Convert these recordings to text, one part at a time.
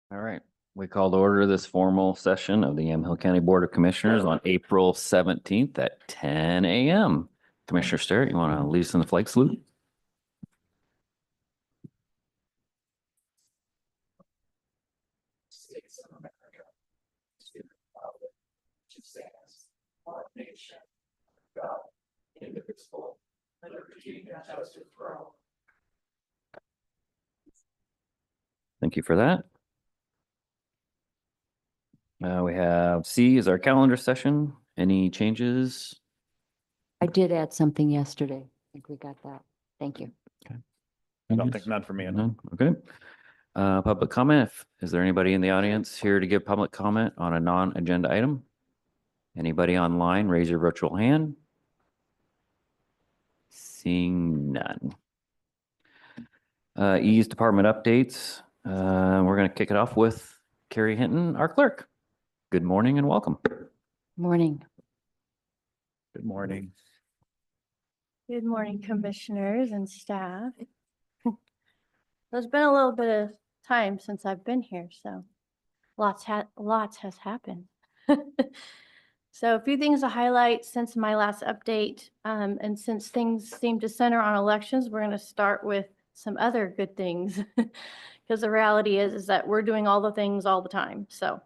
All right, we call to order this formal session of the Yamhill County Board of Commissioners on April 17th at 10 a.m. Commissioner Sterrett, you want to lead us in the flag salute? States of America, to the republic which stands one nation, God, indivisible, liberty and justice for all. Thank you for that. We have C is our calendar session. Any changes? I did add something yesterday. I think we got that. Thank you. I don't think none for me. None? Okay. Public comment. Is there anybody in the audience here to give public comment on a non-agenda item? Anybody online, raise your virtual hand. Seeing none. E's department updates. We're going to kick it off with Carrie Hinton, our clerk. Good morning and welcome. Morning. Good morning. Good morning, commissioners and staff. There's been a little bit of time since I've been here, so lots has happened. So a few things to highlight since my last update, and since things seem to center on elections, we're going to start with some other good things. Because the reality is that we're doing all the things all the time. So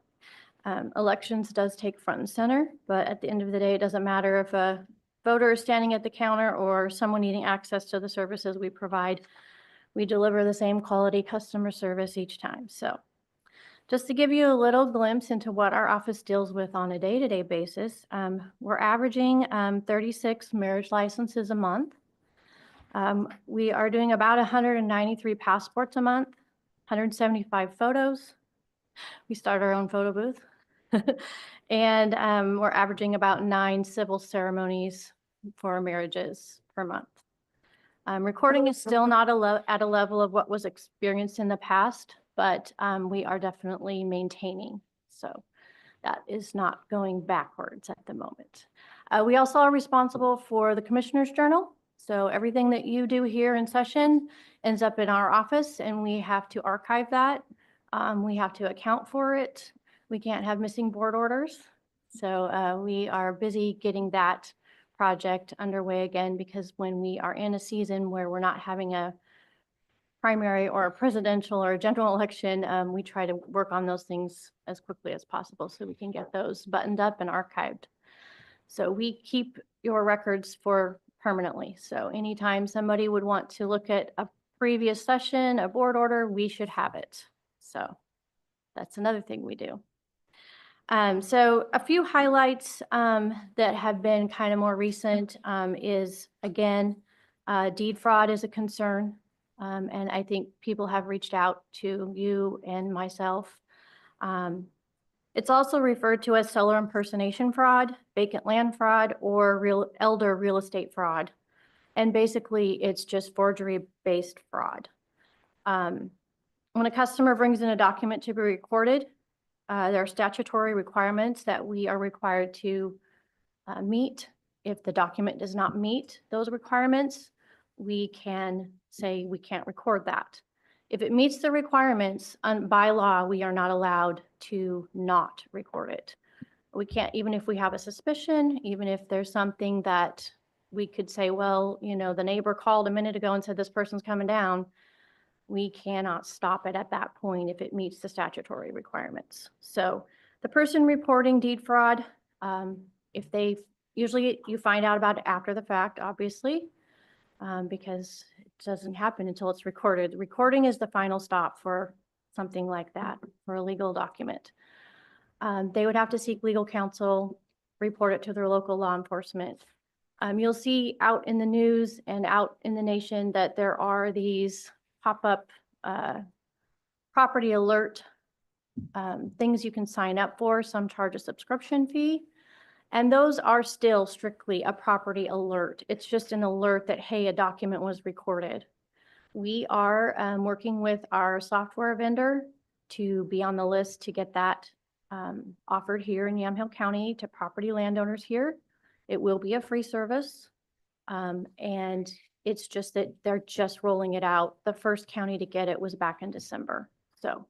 elections does take front and center, but at the end of the day, it doesn't matter if a voter is standing at the counter or someone needing access to the services we provide. We deliver the same quality customer service each time. So just to give you a little glimpse into what our office deals with on a day-to-day basis, we're averaging 36 marriage licenses a month. We are doing about 193 passports a month, 175 photos. We start our own photo booth. And we're averaging about 9 civil ceremonies for marriages per month. Recording is still not at a level of what was experienced in the past, but we are definitely maintaining. So that is not going backwards at the moment. We also are responsible for the Commissioner's Journal. So everything that you do here in session ends up in our office, and we have to archive that. We have to account for it. We can't have missing board orders. So we are busy getting that project underway again, because when we are in a season where we're not having a primary or a presidential or a general election, we try to work on those things as quickly as possible so we can get those buttoned up and archived. So we keep your records for permanently. So anytime somebody would want to look at a previous session, a board order, we should have it. So that's another thing we do. So a few highlights that have been kind of more recent is, again, deed fraud is a concern. And I think people have reached out to you and myself. It's also referred to as seller impersonation fraud, vacant land fraud, or elder real estate fraud. And basically, it's just forgery-based fraud. When a customer brings in a document to be recorded, there are statutory requirements that we are required to meet. If the document does not meet those requirements, we can say we can't record that. If it meets the requirements by law, we are not allowed to not record it. We can't, even if we have a suspicion, even if there's something that we could say, well, you know, the neighbor called a minute ago and said this person's coming down, we cannot stop it at that point if it meets the statutory requirements. So the person reporting deed fraud, if they, usually you find out about it after the fact, obviously, because it doesn't happen until it's recorded. Recording is the final stop for something like that, for a legal document. They would have to seek legal counsel, report it to their local law enforcement. You'll see out in the news and out in the nation that there are these pop-up property alert things you can sign up for. Some charge a subscription fee. And those are still strictly a property alert. It's just an alert that, hey, a document was recorded. We are working with our software vendor to be on the list to get that offered here in Yamhill County to property landowners here. It will be a free service. And it's just that they're just rolling it out. The first county to get it was back in December. So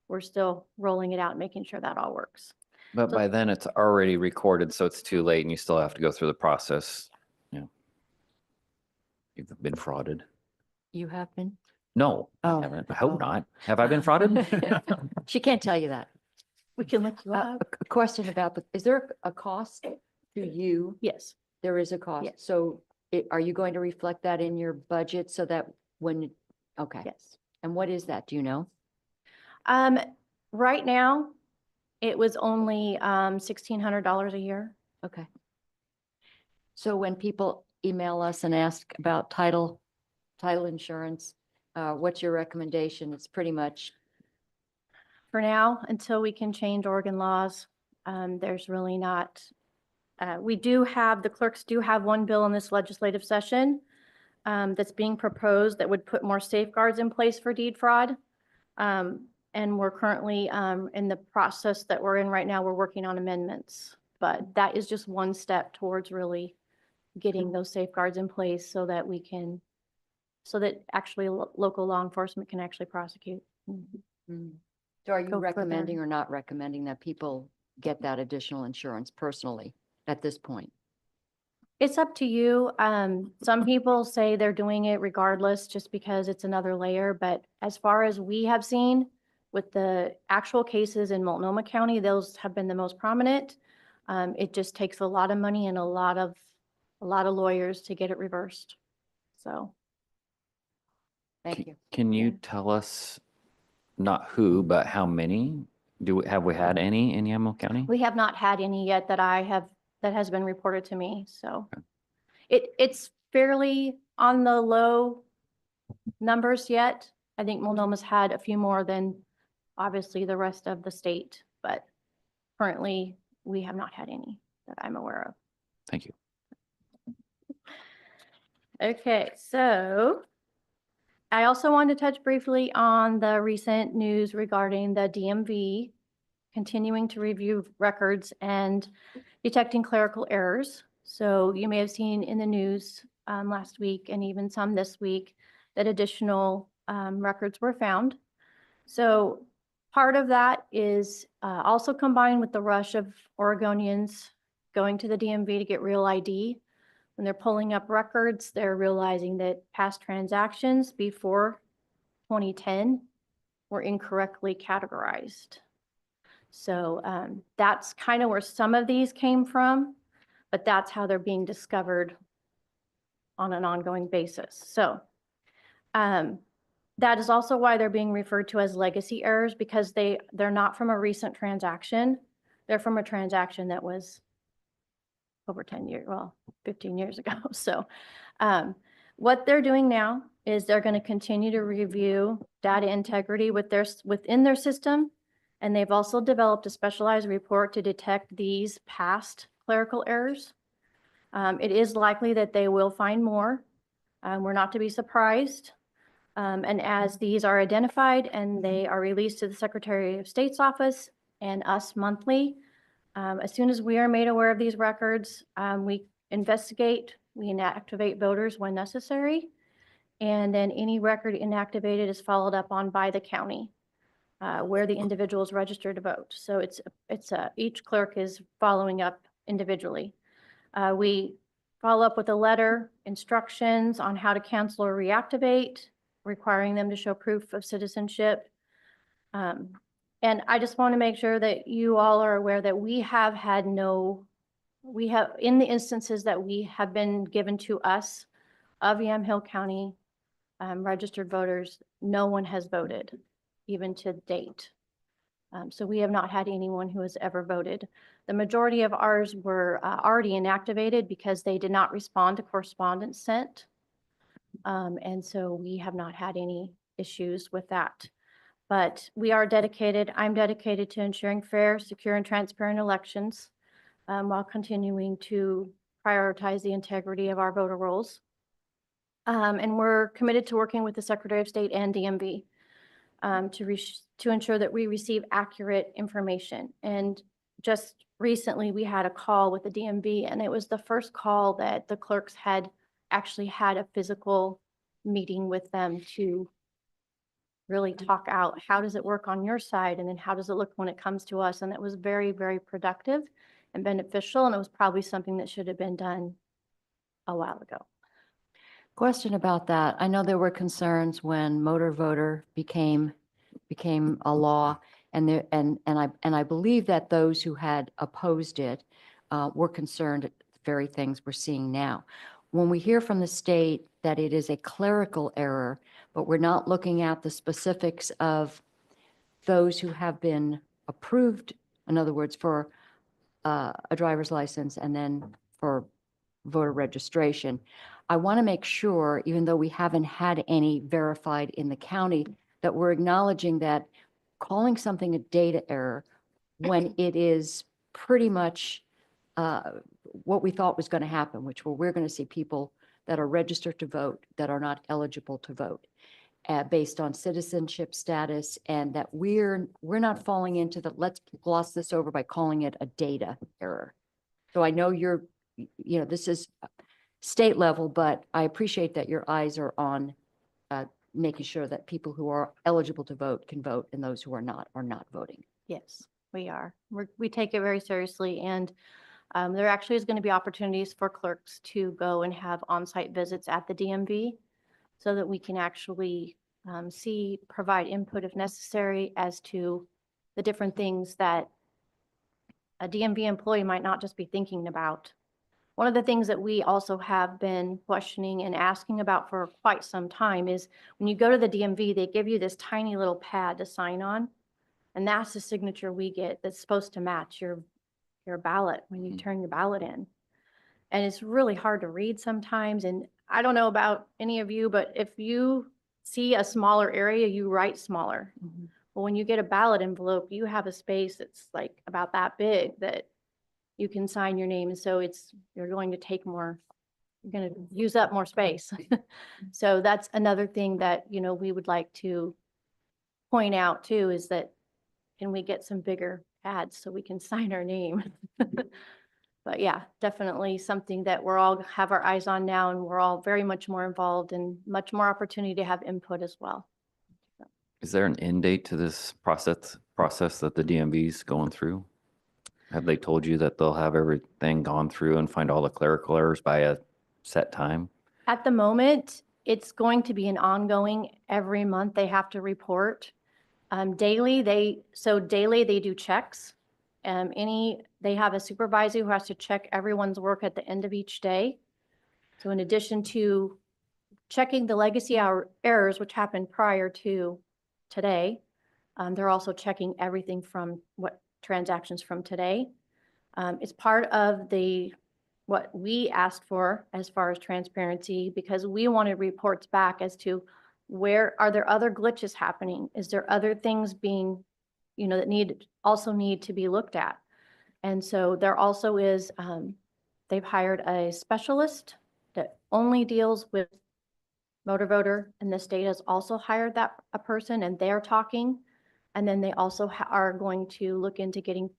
we're still rolling it out, and making sure that all works. But So- by then it's already recorded, so it's too late and you still have to go through the process. Yeah. You've been frauded. You have been? No, I Oh. haven't. I hope Oh. not. Have I been frauded? She can't tell you that. We can look you up. A question about, is there a cost to you? Yes, There is a cost. Yes. So are you going to reflect that in your budget so that when, okay. yes. And what is that? Do you know? Right now, it was only $1,600 a year. Okay. So when people email us and ask about title insurance, what's your recommendation? It's pretty much, For now, until we can change Oregon laws, there's really not. The clerks do have one bill in this legislative session that's being proposed that would put more safeguards in place for deed fraud. And we're currently in the process that we're in right now, we're working on amendments. But that is just one step towards really getting those safeguards in place so that actually local law enforcement can actually prosecute. Mm. So are you Go further. recommending or not recommending that people get that additional insurance personally at this point? It's up to you. Some people say they're doing it regardless, just because it's another layer. But as far as we have seen with the actual cases in Multnomah County, those have been the most prominent. It just takes a lot of money and a lot of lawyers to get it reversed. So Thank you. Can you Yeah. tell us not who, but how many? Have we had any in Yamhill County? we have not had any yet that has been reported to me. So it's fairly on the low numbers yet. I think Multnomah's had a few more than obviously the rest of the state, but currently we have not had any that I'm aware of. Thank you. Okay, so I also wanted to touch briefly on the recent news regarding the DMV continuing to review records and detecting clerical errors. So you may have seen in the news last week and even some this week that additional records were found. So part of that is also combined with the rush of Oregonians going to the DMV to get real ID. When they're pulling up records, they're realizing that past transactions before 2010 were incorrectly categorized. So that's kind of where some of these came from, but that's how they're being discovered on an ongoing basis. So that is also why they're being referred to as legacy errors, because they're not from a recent transaction. They're from a transaction that was over 10 years, well, 15 years ago. So what they're doing now is they're going to continue to review data integrity within their system. And they've also developed a specialized report to detect these past clerical errors. It is likely that they will find more. We're not to be surprised. And as these are identified and they are released to the Secretary of State's office and us monthly, as soon as we are made aware of these records, we investigate, we inactivate voters when necessary. And then any record inactivated is followed up on by the county where the individual is registered to vote. So each clerk is following up individually. We follow up with a letter, instructions on how to cancel or reactivate, requiring them to show proof of citizenship. And I just want to make sure that you all are aware that in the instances that we have been given to us of Yamhill County registered voters, no one has voted, even to date. So we have not had anyone who has ever voted. The majority of ours were already inactivated because they did not respond to correspondence sent. And so we have not had any issues with that. But we are dedicated, I'm dedicated to ensuring fair, secure, and transparent elections while continuing to prioritize the integrity of our voter rolls. And we're committed to working with the Secretary of State and DMV to ensure that we receive accurate information. And just recently, we had a call with the DMV, and it was the first call that the clerks had actually had a physical meeting with them to really talk out, how does it work on your side? And then how does it look when it comes to us? And it was very, very productive and beneficial. And it was probably something that should have been done a while ago. Question about that. I know there were concerns when motor voter became a law, and I believe that those who had opposed it were concerned at the very things we're seeing now. When we hear from the state that it is a clerical error, but we're not looking at the specifics of those who have been approved, in other words, for a driver's license and then for voter registration. I want to make sure, even though we haven't had any verified in the county, that we're acknowledging that calling something a data error when it is pretty much what we thought was going to happen, which we're going to see people that are registered to vote that are not eligible to vote based on citizenship status, and that we're not falling into the let's gloss this over by calling it a data error. So I know this is state level, but I appreciate that your eyes are on making sure that people who are eligible to vote can vote and those who are not voting. Yes, we are. We take it very seriously, and there actually is going to be opportunities for clerks to go and have on-site visits at the DMV so that we can actually provide input if necessary as to the different things that a DMV employee might not just be thinking about. One of the things that we also have been questioning and asking about for quite some time is when you go to the DMV, they give you this tiny little pad to sign on. And that's the signature we get that's supposed to match your ballot when you turn your ballot in. And it's really hard to read sometimes. And I don't know about any of you, but if you see a smaller area, you write smaller. Well, when you get a ballot envelope, you have a space that's like about that big that you can sign your name. And so you're going to use up more space. So that's another thing that, we would like to point out too, is that can we get some bigger pads so we can sign our name? But yeah, definitely something that we're all have our eyes on now, and we're all very much more involved and much more opportunity to have input as well. Is there an end date to this process that the DMV is going through? Have they told you that they'll have everything gone through and find all the clerical errors by a set time? At the moment, it's going to be an ongoing, every month they have to report. Daily, they do checks. They have a supervisor who has to check everyone's work at the end of each day. So in addition to checking the legacy errors, which happened prior to today, they're also checking everything from transactions from today. It's part of what we asked for as far as transparency, because we wanted reports back as to where are there other glitches happening? Is there other things being, that need to be looked at? And so there also is, they've hired a specialist that only deals with motor voter, and the state has also hired a person, and they're talking. And then they also are going to look into getting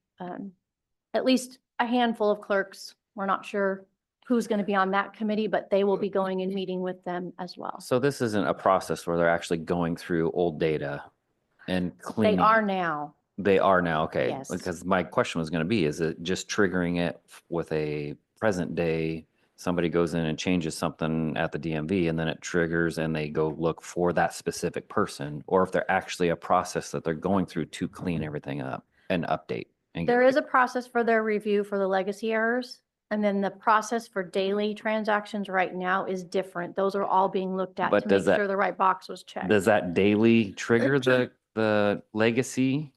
at least a handful of clerks. We're not sure who's going to be on that committee, but they will be going and meeting with them as well. So this isn't a process where they're actually going through old data and They cleaning. are now. They are now, okay. Yes. Because my question was going to be, is it just triggering it with a present day? Somebody goes in and changes something at the DMV and then it triggers and they go look for that specific person, or if they're actually a process that they're going through to clean everything up and update. And There is a process for their review for the legacy errors. And then the process for daily transactions right now is different. Those are all being looked at But to does make that- sure the right box was checked. Does that daily trigger the legacy?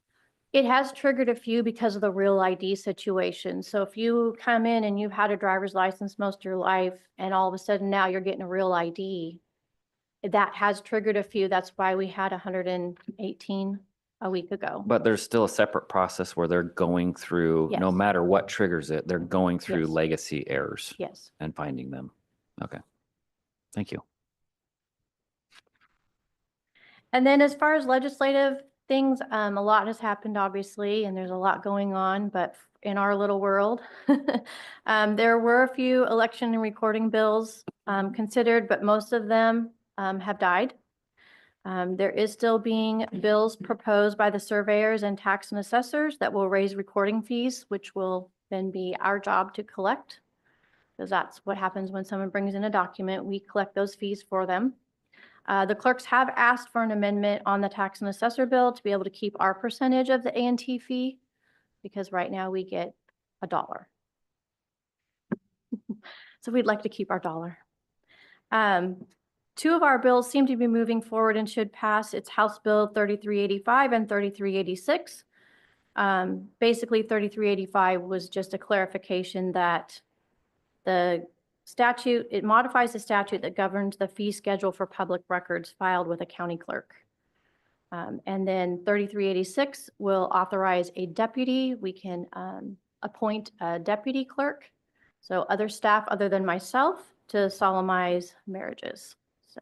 It has triggered a few because of the real ID situation. So if you come in and you've had a driver's license most of your life, and all of a sudden now you're getting a real ID, that has triggered a few. That's why we had 118 a week ago. But there's still a separate process where they're going through, no Yes. matter what triggers it, they're going through Yes. legacy errors Yes. and finding them. Okay. Thank you. And then as far as legislative things, a lot has happened, obviously, and there's a lot going on, but in our little world, there were a few election and recording bills considered, but most of them have died. There is still being bills proposed by the surveyors and tax and assessors that will raise recording fees, which will then be our job to collect. Because that's what happens when someone brings in a document, we collect those fees for them. The clerks have asked for an amendment on the tax and assessor bill to be able to keep our percentage of the A&T fee, because right now we get $1. So we'd like to keep our dollar. Two of our bills seem to be moving forward and should pass. It's House Bill 3385 and 3386. Basically, 3385 was just a clarification that the statute, it modifies the statute that governs the fee schedule for public records filed with a county clerk. And then 3386 will authorize a deputy. We can appoint a deputy clerk, so other staff other than myself, to solemnize marriages. So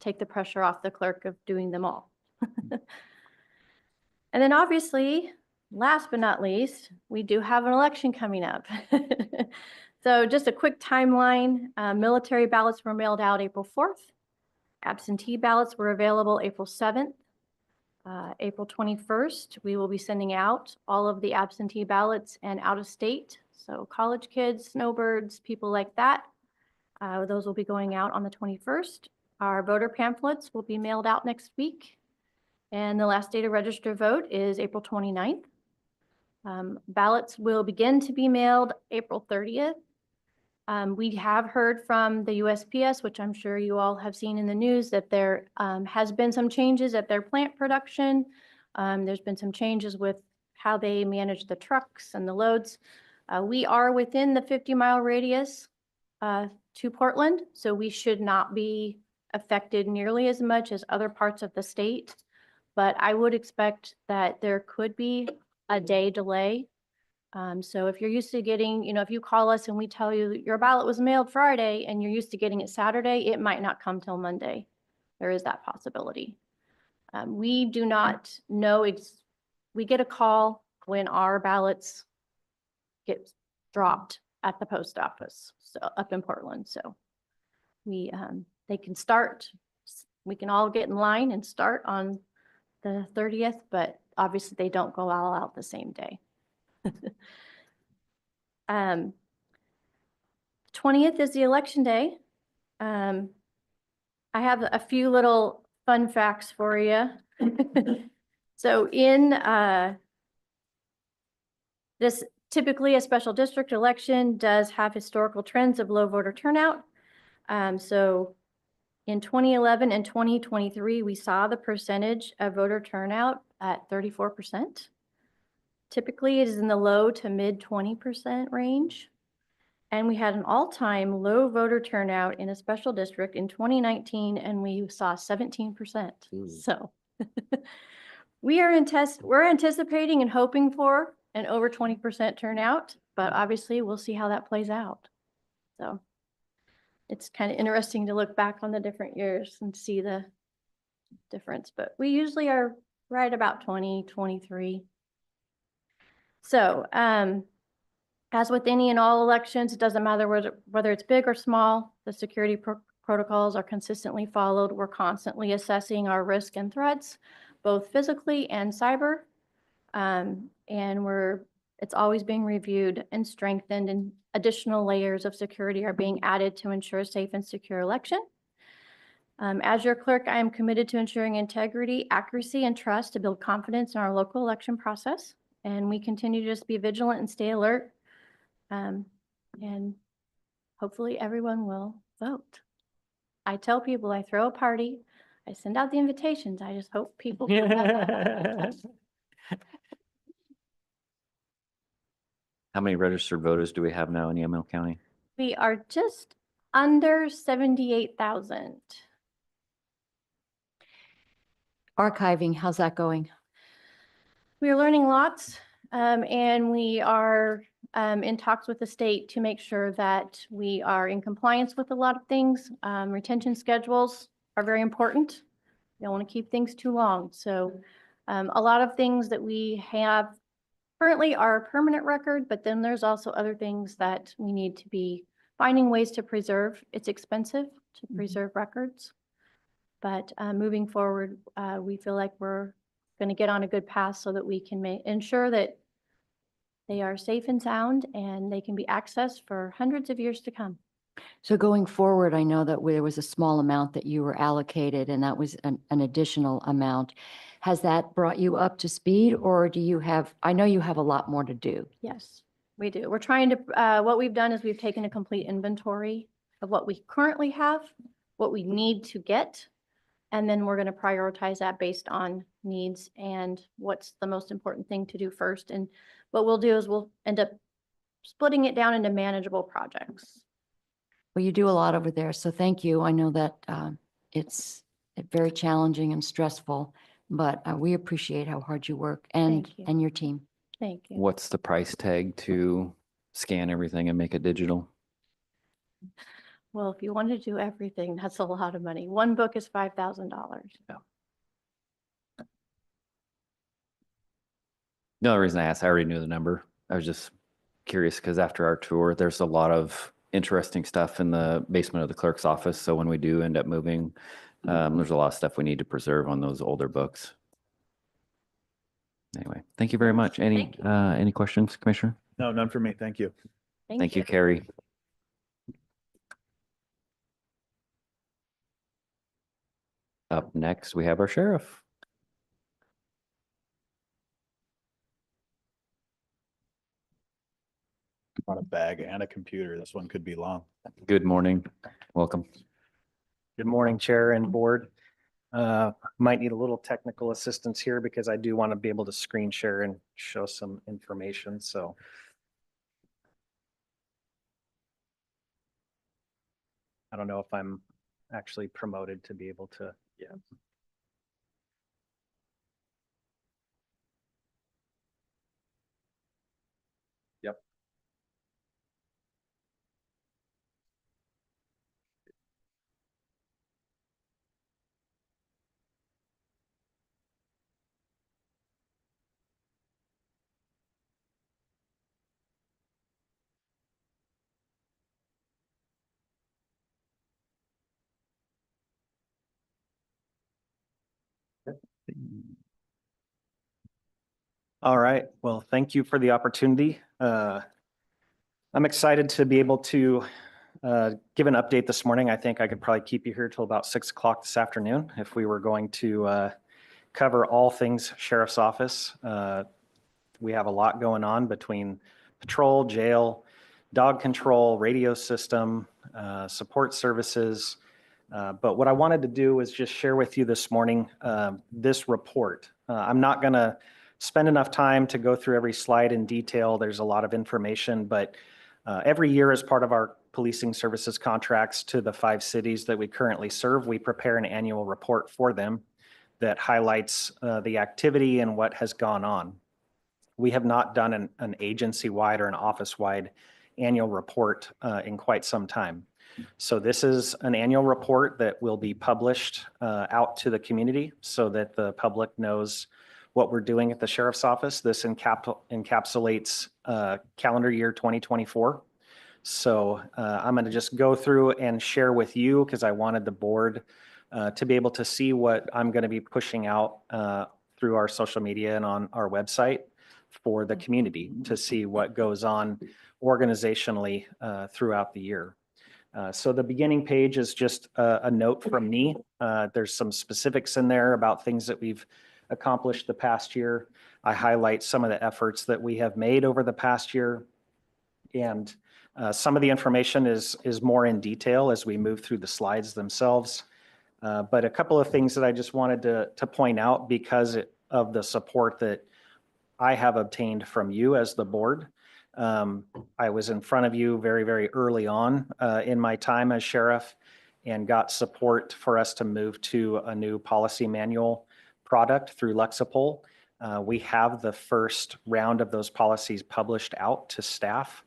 take the pressure off the clerk of doing them all. And then obviously, last but not least, we do have an election coming up. So just a quick timeline, military ballots were mailed out April 4th. Absentee ballots were available April 7th. April 21st, we will be sending out all of the absentee ballots and out of state. So college kids, snowbirds, people like that. Those will be going out on the 21st. Our voter pamphlets will be mailed out next week. And the last day to register vote is April 29th. Ballots will begin to be mailed April 30th. We have heard from the USPS, which I'm sure you all have seen in the news, that there has been some changes at their plant production. There's been some changes with how they manage the trucks and the loads. We are within the 50-mile radius to Portland, so we should not be affected nearly as much as other parts of the state. But I would expect that there could be a day delay. So if you're used to getting, if you call us and we tell you your ballot was mailed Friday and you're used to getting it Saturday, it might not come till Monday. There is that possibility. We do not know, we get a call when our ballots get dropped at the post office, so up in Portland. So they can start, we can all get in line and start on the 30th, but obviously they don't go all out the same day. 20th is the election day. I have a few little fun facts for you. So in this, typically a special district election does have historical trends of low voter turnout. So in 2011 and 2023, we saw the percentage of voter turnout at 34%. Typically, it is in the low to mid 20% range. And we had an all-time low voter turnout in a special district in 2019, and we saw 17%. So we're anticipating and hoping for an over 20% turnout, but obviously we'll see how that plays out. So it's kind of interesting to look back on the different years and see the difference, but we usually are right about 20, 23. So, as with any and all elections, it doesn't matter whether it's big or small, the security protocols are consistently followed. We're constantly assessing our risk and threats, both physically and cyber. And it's always being reviewed and strengthened, and additional layers of security are being added to ensure a safe and secure election. As your clerk, I am committed to ensuring integrity, accuracy, and trust to build confidence in our local election process. And we continue to just be vigilant and stay alert. And hopefully everyone will vote. I tell people I throw a party, I send out the invitations. I just hope people. How many registered voters do we have now in Yamhill County? We are just under 78,000. Archiving, how's that going? We are learning lots, and we are in talks with the state to make sure that we are in compliance with a lot of things. Retention schedules are very important. We don't want to keep things too long. So a lot of things that we have currently are permanent record, but then there's also other things that we need to be finding ways to preserve. It's expensive to preserve records. But moving forward, we feel like we're going to get on a good path so that we can ensure that they are safe and sound and they can be accessed for hundreds of years to come. So going forward, I know that there was a small amount that you were allocated and that was an additional amount. Has that brought you up to speed or do you have, I know you have a lot more to do. Yes, we do. We're trying to, what we've done is we've taken a complete inventory of what we currently have, what we need to get, and then we're going to prioritize that based on needs and what's the most important thing to do first. And what we'll do is we'll end up splitting it down into manageable projects. Well, you do a lot over there, so thank you. I know that it's very challenging and stressful, but we appreciate how hard you work Thank you. and your team. Thank you. What's the price tag to scan everything and make it digital? Well, if you want to do everything, that's a lot of money. One book is $5,000. The only reason I asked, I already knew the number. I was just curious because after our tour, there's a lot of interesting stuff in the basement of the clerk's office. So when we do end up moving, there's a lot of stuff we need to preserve on those older books. Anyway, thank you very much. Any questions, Commissioner? No, none for me. Thank you. Thank you, Carrie. Up next, we have our sheriff. On a bag and a computer. This one could be long. Good morning. Welcome. Good morning, Chair and Board. Might need a little technical assistance here because I do want to be able to screen share and show some information, so. I don't know if I'm actually promoted to be able to, yeah. Yep. All right, well, thank you for the opportunity. I'm excited to be able to give an update this morning. I think I could probably keep you here till about 6 o'clock this afternoon if we were going to cover all things Sheriff's Office. We have a lot going on between patrol, jail, dog control, radio system, support services. But what I wanted to do is just share with you this morning this report. I'm not going to spend enough time to go through every slide in detail. There's a lot of information, but every year as part of our policing services contracts to the 5 cities that we currently serve, we prepare an annual report for them that highlights the activity and what has gone on. We have not done an agency-wide or an office-wide annual report in quite some time. So this is an annual report that will be published out to the community so that the public knows what we're doing at the Sheriff's Office. This encapsulates calendar year 2024. So I'm going to just go through and share with you because I wanted the board to be able to see what I'm going to be pushing out through our social media and on our website for the community to see what goes on organizationally throughout the year. So the beginning page is just a note from me. There's some specifics in there about things that we've accomplished the past year. I highlight some of the efforts that we have made over the past year. And some of the information is more in detail as we move through the slides themselves. But a couple of things that I just wanted to point out because of the support that I have obtained from you as the board. I was in front of you very, very early on in my time as sheriff and got support for us to move to a new policy manual product through Lexipol. We have the first round of those policies published out to staff.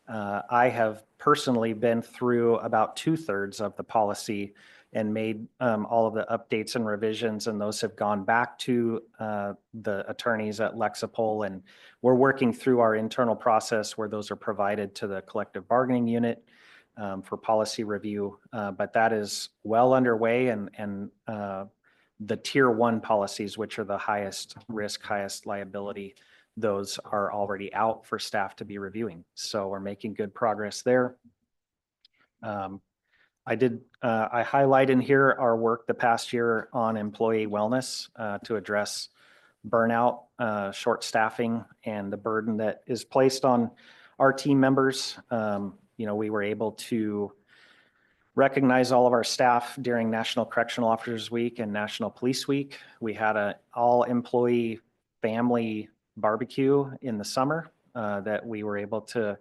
I have personally been through about 2/3 of the policy and made all of the updates and revisions, and those have gone back to the attorneys at Lexipol, and we're working through our internal process where those are provided to the collective bargaining unit. for policy review, but that is well underway and the tier 1 policies, which are the highest risk, highest liability, those are already out for staff to be reviewing. So we're making good progress there. I highlight in here our work the past year on employee wellness to address burnout, short staffing, and the burden that is placed on our team members. We were able to recognize all of our staff during National Correctional Officers Week and National Police Week. We had an all employee family barbecue in the summer that we were able to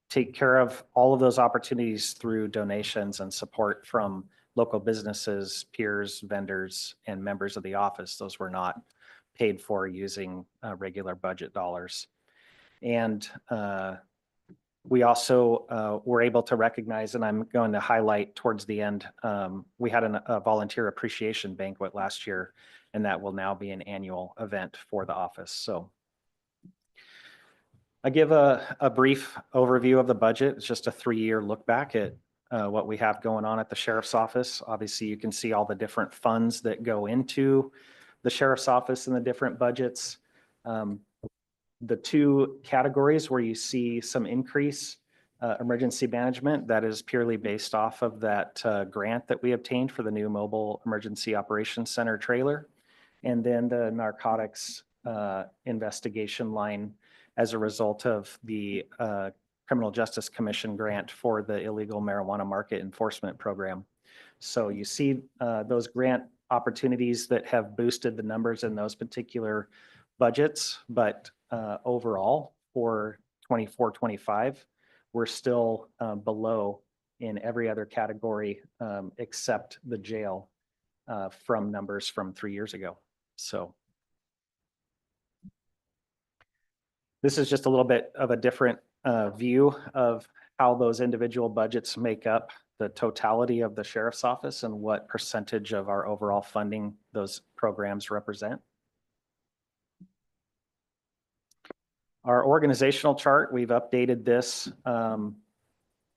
take care of all of those opportunities through donations and support from local businesses, peers, vendors, and members of the office. Those were not paid for using regular budget dollars. And we also were able to recognize, and I'm going to highlight towards the end, we had a volunteer appreciation banquet last year, and that will now be an annual event for the office. So I give a brief overview of the budget. It's just a 3-year look back at what we have going on at the sheriff's office. Obviously, you can see all the different funds that go into the sheriff's office and the different budgets. The 2 categories where you see some increase, emergency management, that is purely based off of that grant that we obtained for the new mobile emergency operations center trailer. And then the narcotics investigation line as a result of the Criminal Justice Commission grant for the illegal marijuana market enforcement program. So you see those grant opportunities that have boosted the numbers in those particular budgets, but overall for 24-25, we're still below in every other category except the jail from numbers from 3 years ago. So this is just a little bit of a different view of how those individual budgets make up the totality of the sheriff's office and what percentage of our overall funding those programs represent. Our organizational chart, we've updated this out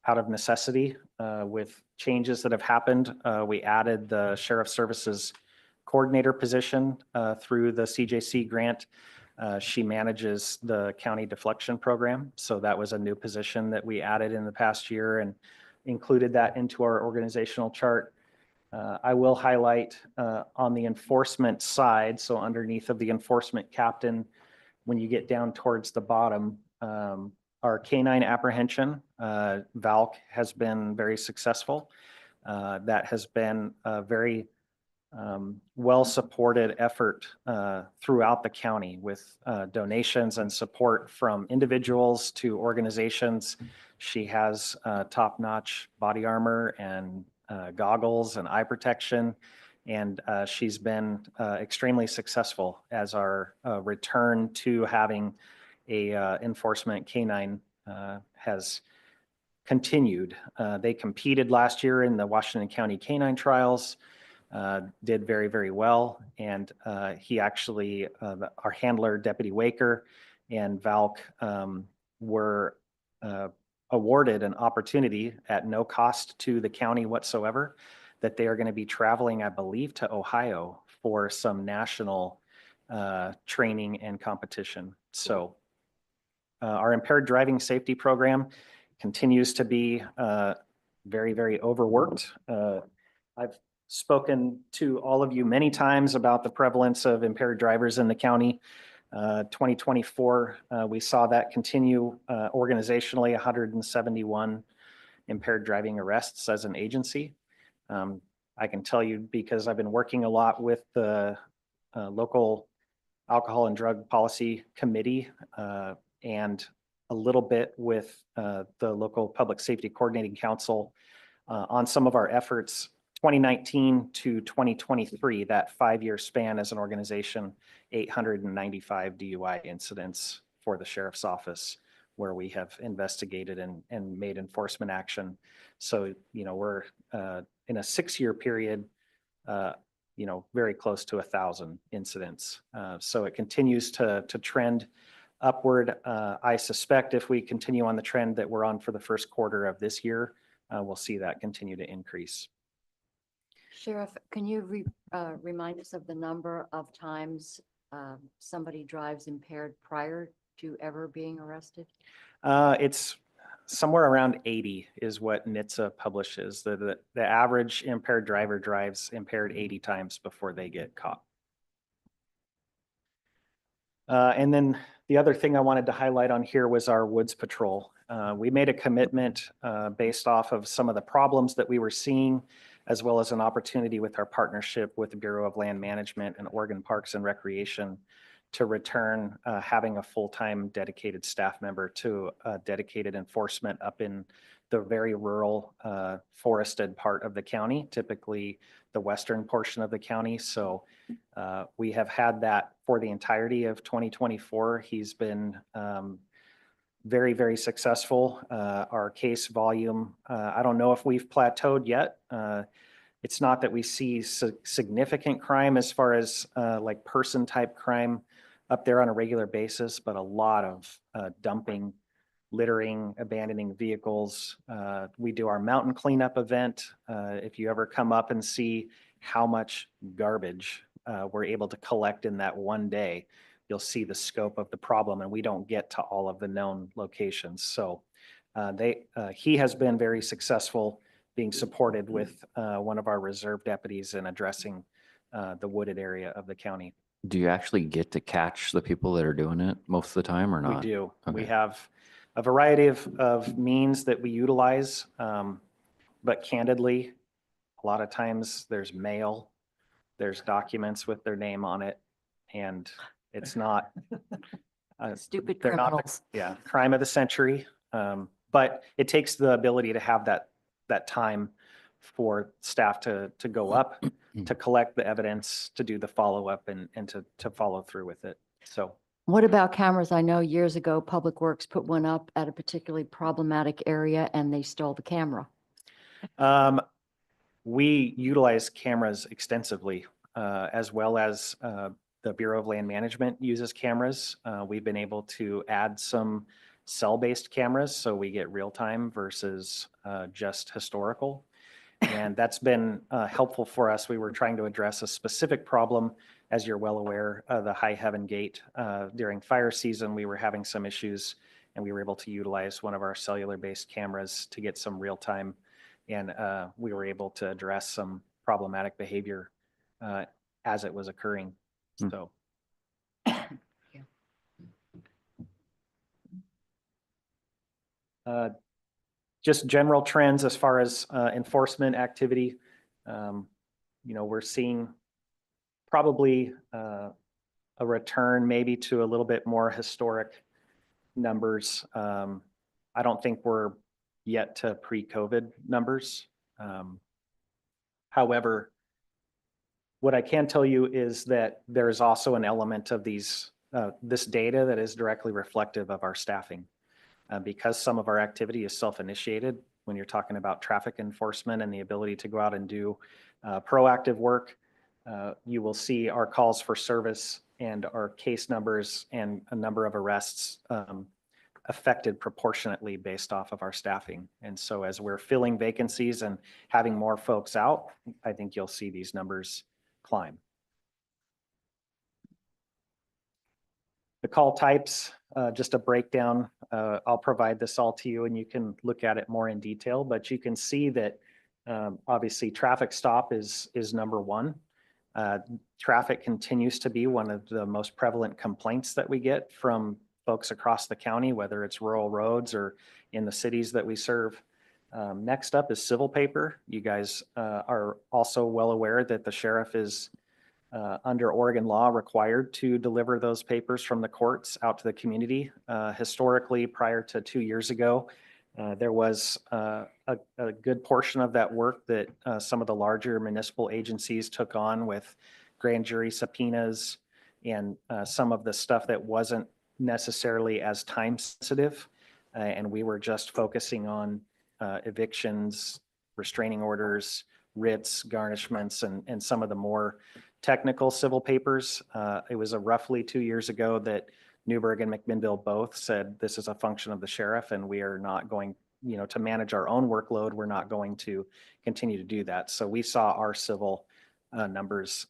of necessity with changes that have happened. We added the Sheriff Services Coordinator position through the CJC grant. She manages the county deflection program. So that was a new position that we added in the past year and included that into our organizational chart. I will highlight on the enforcement side, so underneath of the enforcement captain, when you get down towards the bottom, our canine apprehension, VALC has been very successful. That has been a very well-supported effort throughout the county with donations and support from individuals to organizations. She has top-notch body armor and goggles and eye protection, and she's been extremely successful as our return to having a enforcement canine has continued. They competed last year in the Washington County Canine Trials, did very, very well. And he actually, our handler, Deputy Waker, and VALC were awarded an opportunity at no cost to the county whatsoever that they are going to be traveling, I believe, to Ohio for some national training and competition. So our impaired driving safety program continues to be very, very overworked. I've spoken to all of you many times about the prevalence of impaired drivers in the county. 2024, we saw that continue organizationally, 171 impaired driving arrests as an agency. I can tell you because I've been working a lot with the local alcohol and drug policy committee and a little bit with the local public safety coordinating council on some of our efforts. 2019 to 2023, that 5-year span as an organization, 895 DUI incidents for the sheriff's office where we have investigated and made enforcement action. So, we're in a 6-year period, very close to 1,000 incidents. So it continues to trend upward. I suspect if we continue on the trend that we're on for the first quarter of this year, we'll see that continue to increase. Sheriff, can you remind us of the number of times somebody drives impaired prior to ever being arrested? It's somewhere around 80 is what NHTSA publishes. The average impaired driver drives impaired 80 times before they get caught. And then the other thing I wanted to highlight on here was our Woods Patrol. We made a commitment based off of some of the problems that we were seeing, as well as an opportunity with our partnership with the Bureau of Land Management and Oregon Parks and Recreation to return having a full-time dedicated staff member to dedicated enforcement up in the very rural forested part of the county, typically the western portion of the county. So we have had that for the entirety of 2024. He's been very, very successful. Our case volume, I don't know if we've plateaued yet. It's not that we see significant crime as far as like person type crime up there on a regular basis, but a lot of dumping, littering, abandoning vehicles. We do our mountain cleanup event. If you ever come up and see how much garbage we're able to collect in that one day, you'll see the scope of the problem, and we don't get to all of the known locations. So he has been very successful being supported with one of our reserve deputies in addressing the wooded area of the county. Do you actually get to catch the people that are doing it most of the time or We not? do. We Okay. have a variety of means that we utilize, but candidly, a lot of times there's mail, there's documents with their name on it, and it's not. Stupid they're not the- criminals. Yeah, crime of the century. But it takes the ability to have that time for staff to go up, to collect the evidence, to do the follow-up and to follow through with it. So What about cameras? I know years ago, Public Works put one up at a particularly problematic area and they stole the camera. we utilize cameras extensively, as well as the Bureau of Land Management uses cameras. We've been able to add some cell-based cameras, so we get real-time versus just historical. And that's been helpful for us. We were trying to address a specific problem, as you're well aware, the High Heaven Gate. During fire season, we were having some issues, and we were able to utilize one of our cellular-based cameras to get some real-time, and we were able to address some problematic behavior as it was occurring. Hmm. So. Just general trends as far as enforcement activity. We're seeing probably a return maybe to a little bit more historic numbers. I don't think we're yet to pre-COVID numbers. However, what I can tell you is that there is also an element of this data that is directly reflective of our staffing. Because some of our activity is self-initiated, when you're talking about traffic enforcement and the ability to go out and do proactive work, you will see our calls for service and our case numbers and a number of arrests affected proportionately based off of our staffing. And so as we're filling vacancies and having more folks out, I think you'll see these numbers climb. The call types, just a breakdown. I'll provide this all to you and you can look at it more in detail, but you can see that obviously traffic stop is number one. Traffic continues to be one of the most prevalent complaints that we get from folks across the county, whether it's rural roads or in the cities that we serve. Next up is civil paper. You guys are also well aware that the sheriff is under Oregon law required to deliver those papers from the courts out to the community. Historically, prior to 2 years ago, there was a good portion of that work that some of the larger municipal agencies took on with grand jury subpoenas and some of the stuff that wasn't necessarily as time sensitive. And we were just focusing on evictions, restraining orders, writs, garnishments, and some of the more technical civil papers. It was roughly 2 years ago that Newburgh and McMinnville both said this is a function of the sheriff and we are not going to manage our own workload, we're not going to continue to do that. So we saw our civil numbers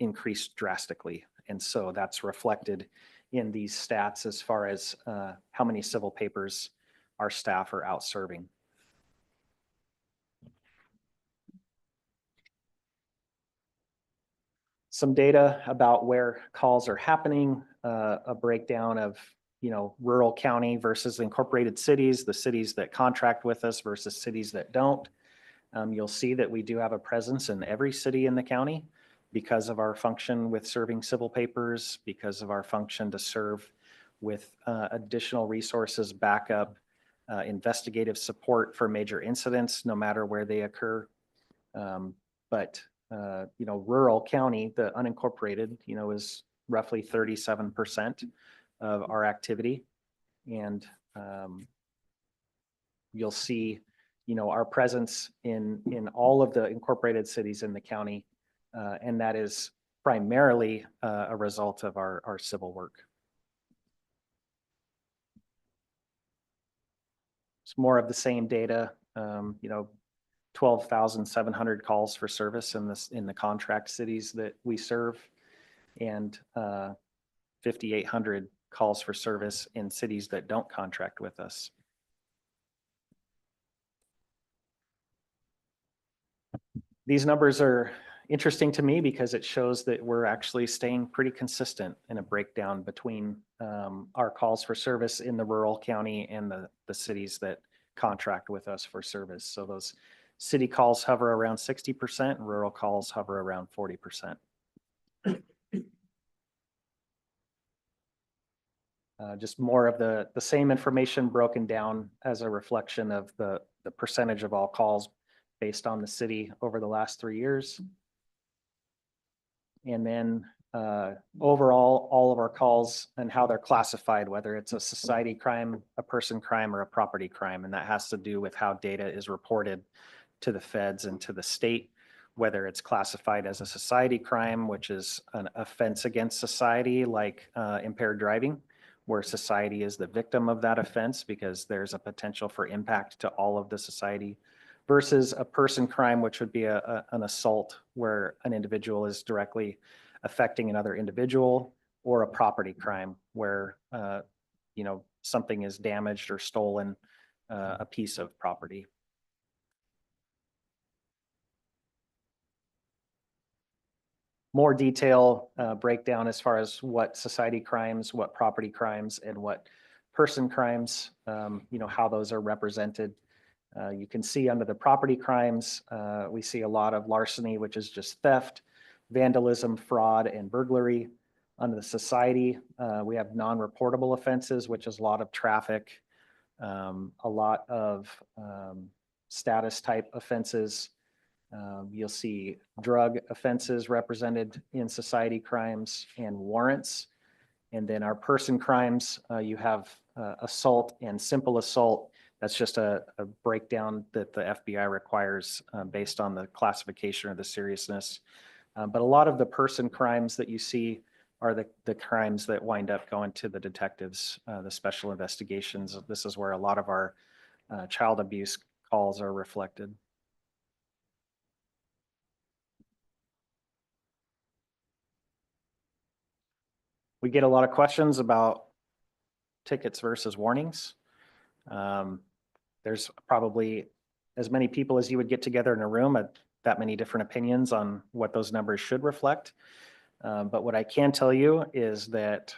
increase drastically. And so that's reflected in these stats as far as how many civil papers our staff are out serving. Some data about where calls are happening, a breakdown of, rural county versus incorporated cities, the cities that contract with us versus cities that don't. You'll see that we do have a presence in every city in the county because of our function with serving civil papers, because of our function to serve with additional resources, backup, investigative support for major incidents, no matter where they occur. But rural county, the unincorporated, is roughly 37% of our activity. And you'll see, our presence in all of the incorporated cities in the county. And that is primarily a result of our civil work. It's more of the same data, 12,700 calls for service in the contract cities that we serve, and 5,800 calls for service in cities that don't contract with us. These numbers are interesting to me because it shows that we're actually staying pretty consistent in a breakdown between our calls for service in the rural county and the cities that contract with us for service. So those city calls hover around 60%, and rural calls hover around 40%. Just more of the same information broken down as a reflection of the percentage of all calls based on the city over the last 3 years. And then overall, all of our calls and how they're classified, whether it's a society crime, a person crime, or a property crime. And that has to do with how data is reported to the feds and to the state, whether it's classified as a society crime, which is an offense against society, like impaired driving, where society is the victim of that offense because there's a potential for impact to all of the society, versus a person crime, which would be an assault where an individual is directly affecting another individual, or a property crime where something is damaged or stolen, a piece of property. More detail breakdown as far as what society crimes, what property crimes, and what person crimes, how those are represented. You can see under the property crimes, we see a lot of larceny, which is just theft, vandalism, fraud, and burglary. Under the society, we have non-reportable offenses, which is a lot of traffic, a lot of status type offenses. You'll see drug offenses represented in society crimes and warrants. And then our person crimes, you have assault and simple assault. That's just a breakdown that the FBI requires based on the classification or the seriousness. But a lot of the person crimes that you see are the crimes that wind up going to the detectives, the special investigations. This is where a lot of our child abuse calls are reflected. We get a lot of questions about tickets versus warnings. There's probably as many people as you would get together in a room, that many different opinions on what those numbers should reflect. But what I can tell you is that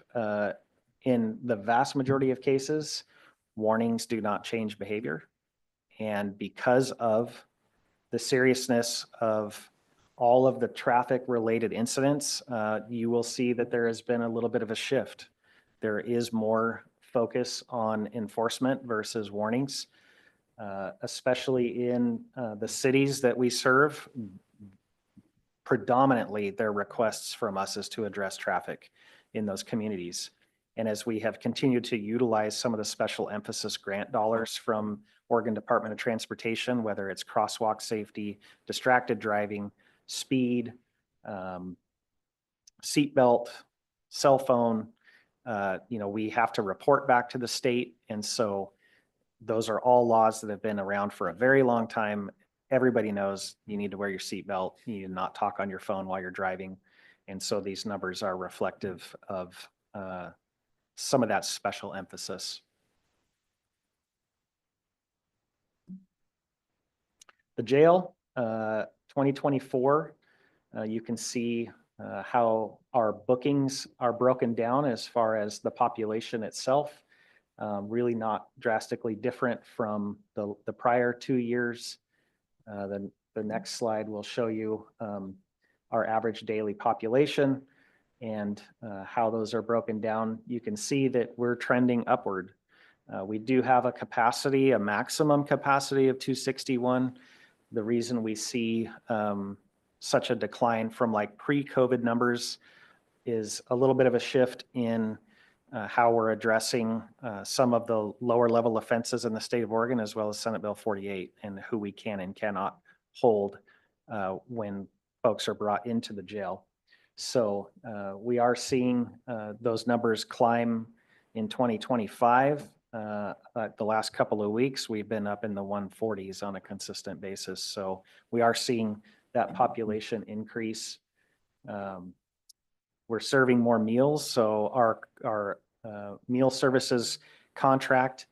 in the vast majority of cases, warnings do not change behavior. And because of the seriousness of all of the traffic related incidents, you will see that there has been a little bit of a shift. There is more focus on enforcement versus warnings, especially in the cities that we serve. Predominantly, their requests from us is to address traffic in those communities. And as we have continued to utilize some of the special emphasis grant dollars from Oregon Department of Transportation, whether it's crosswalk safety, distracted driving, speed, seatbelt, cell phone, we have to report back to the state. And so those are all laws that have been around for a very long time. Everybody knows you need to wear your seatbelt, you need to not talk on your phone while you're driving. And so these numbers are reflective of some of that special emphasis. The jail, 2024, you can see how our bookings are broken down as far as the population itself. Really not drastically different from the prior 2 years. The next slide will show you our average daily population and how those are broken down. You can see that we're trending upward. We do have a capacity, a maximum capacity of 261. The reason we see such a decline from like pre-COVID numbers is a little bit of a shift in how we're addressing some of the lower level offenses in the state of Oregon, as well as Senate Bill 48, and who we can and cannot hold when folks are brought into the jail. So we are seeing those numbers climb in 2025. The last couple of weeks, we've been up in the 140s on a consistent basis. So we are seeing that population increase. We're serving more meals. So our meal services contract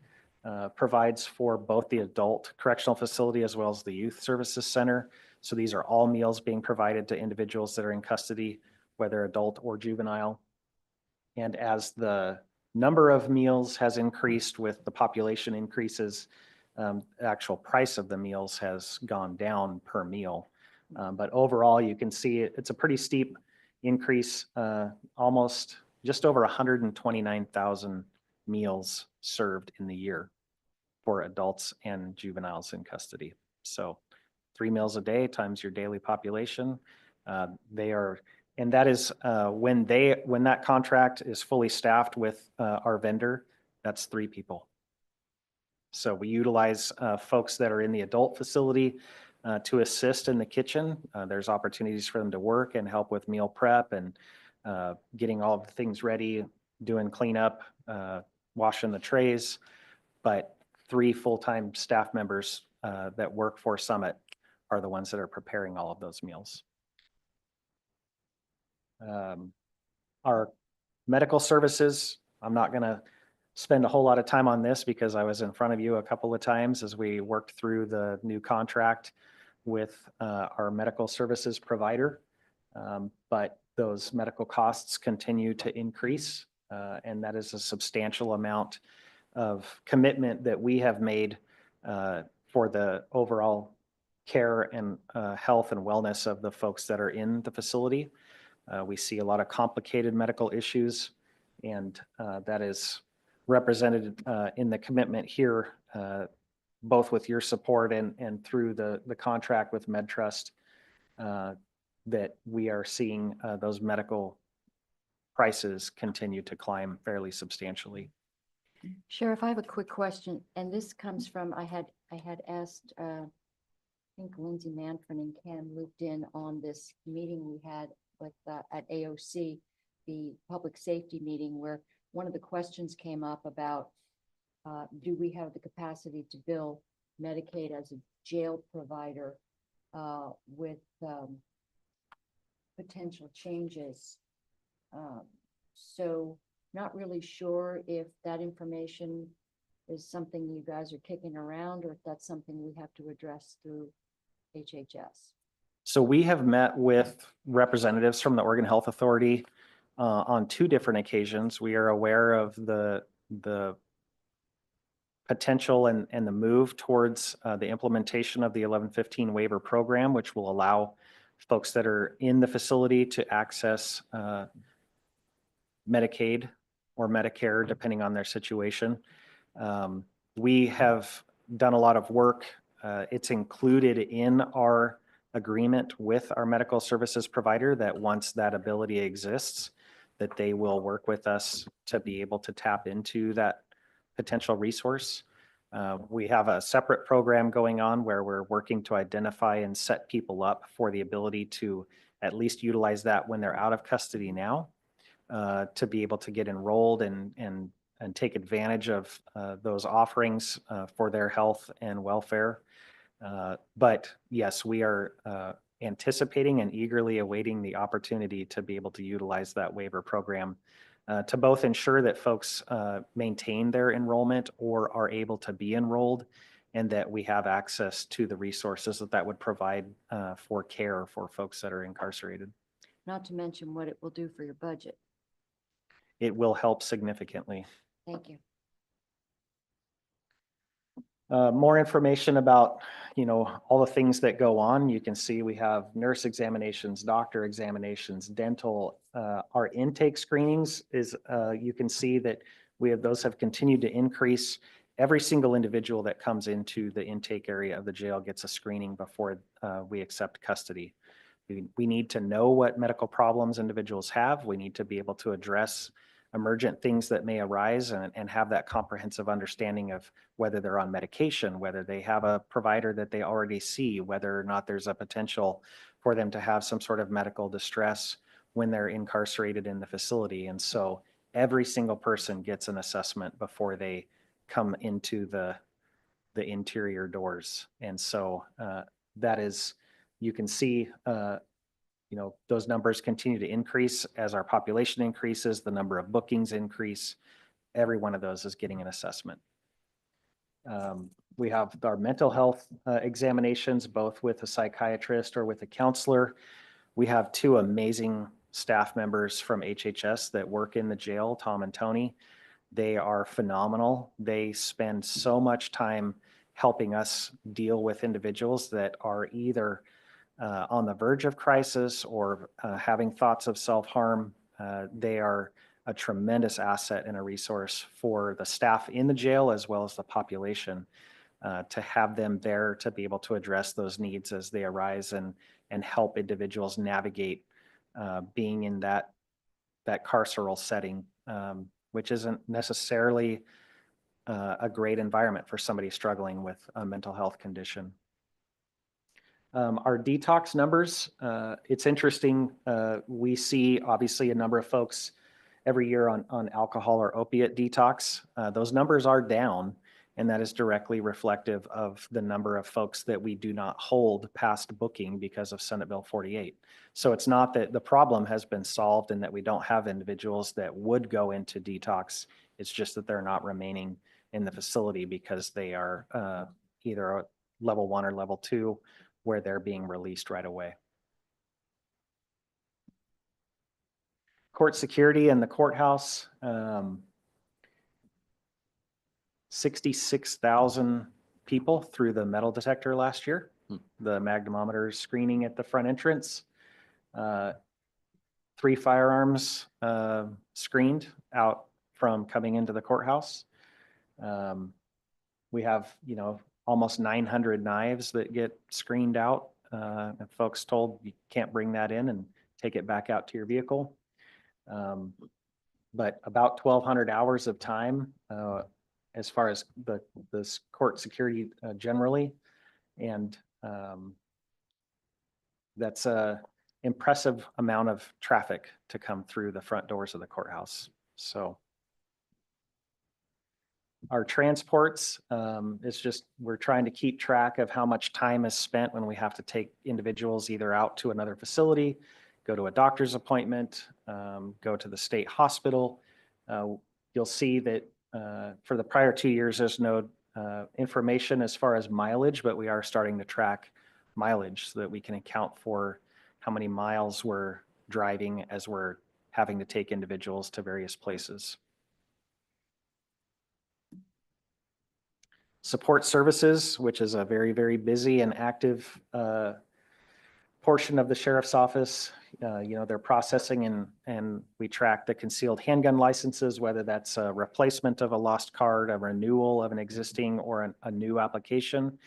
provides for both the adult correctional facility as well as the youth services center. So these are all meals being provided to individuals that are in custody, whether adult or juvenile. And as the number of meals has increased with the population increases, the actual price of the meals has gone down per meal. But overall, you can see it's a pretty steep increase, almost just over 129,000 meals served in the year for adults and juveniles in custody. So 3 meals a day times your daily population. And that is when that contract is fully staffed with our vendor, that's 3 people. So we utilize folks that are in the adult facility to assist in the kitchen. There's opportunities for them to work and help with meal prep and getting all of the things ready, doing cleanup, washing the trays. But 3 full-time staff members that work for Summit are the ones that are preparing all of those meals. Our medical services, I'm not going to spend a whole lot of time on this because I was in front of you a couple of times as we worked through the new contract with our medical services provider. But those medical costs continue to increase, and that is a substantial amount of commitment that we have made for the overall care and health and wellness of the folks that are in the facility. We see a lot of complicated medical issues, and that is represented in the commitment here, both with your support and through the contract with MedTrust, that we are seeing those medical prices continue to climb fairly substantially. Sheriff, I have a quick question, and this comes from, I had asked, I think Lindsay Manfred and Ken looped in on this meeting we had with at AOC, the public safety meeting, where one of the questions came up about do we have the capacity to bill Medicaid as a jail provider with potential changes. So not really sure if that information is something you guys are kicking around or if that's something we have to address through HHS. So we have met with representatives from the Oregon Health Authority on 2 different occasions. We are aware of the potential and the move towards the implementation of the 1115 waiver program, which will allow folks that are in the facility to access Medicaid or Medicare, depending on their situation. We have done a lot of work. It's included in our agreement with our medical services provider that once that ability exists, that they will work with us to be able to tap into that potential resource. We have a separate program going on where we're working to identify and set people up for the ability to at least utilize that when they're out of custody now, to be able to get enrolled and and take advantage of those offerings for their health and welfare. But yes, we are anticipating and eagerly awaiting the opportunity to be able to utilize that waiver program to both ensure that folks maintain their enrollment or are able to be enrolled, and that we have access to the resources that would provide for care for folks that are incarcerated. Not to mention what it will do for your budget. It will help significantly. Thank you. More information about, all the things that go on. You can see we have nurse examinations, doctor examinations, dental. Our intake screenings is, you can see that those have continued to increase. Every single individual that comes into the intake area of the jail gets a screening before we accept custody. We need to know what medical problems individuals have. We need to be able to address emergent things that may arise and have that comprehensive understanding of whether they're on medication, whether they have a provider that they already see, whether or not there's a potential for them to have some sort of medical distress when they're incarcerated in the facility. And so every single person gets an assessment before they come into the interior doors. And so that is, you can see, those numbers continue to increase as our population increases, the number of bookings increase. Every one of those is getting an assessment. We have our mental health examinations, both with a psychiatrist or with a counselor. We have two amazing staff members from HHS that work in the jail, Tom and Tony. They are phenomenal. They spend so much time helping us deal with individuals that are either on the verge of crisis or having thoughts of self-harm. They are a tremendous asset and a resource for the staff in the jail as well as the population, to have them there to be able to address those needs as they arise and help individuals navigate being in that carceral setting, which isn't necessarily a great environment for somebody struggling with a mental health condition. Our detox numbers, it's interesting. We see obviously a number of folks every year on alcohol or opiate detox. Those numbers are down, and that is directly reflective of the number of folks that we do not hold past booking because of Senate Bill 48. So it's not that the problem has been solved and that we don't have individuals that would go into detox. It's just that they're not remaining in the facility because they are either level 1 or level 2, where they're being released right away. Court security in the courthouse, 66,000 people through the metal detector last year. The magnetometer screening at the front entrance. 3 firearms screened out from coming into the courthouse. We have, almost 900 knives that get screened out. And folks told you can't bring that in and take it back out to your vehicle. But about 1,200 hours of time as far as the court security generally. And that's a impressive amount of traffic to come through the front doors of the courthouse. So our transports, it's just, we're trying to keep track of how much time is spent when we have to take individuals either out to another facility, go to a doctor's appointment, go to the state hospital. You'll see that for the prior 2 years, there's no information as far as mileage, but we are starting to track mileage so that we can account for how many miles we're driving as we're having to take individuals to various places. Support services, which is a very, very busy and active portion of the sheriff's office. They're processing and we track the concealed handgun licenses, whether that's a replacement of a lost card, a renewal of an existing or a new application.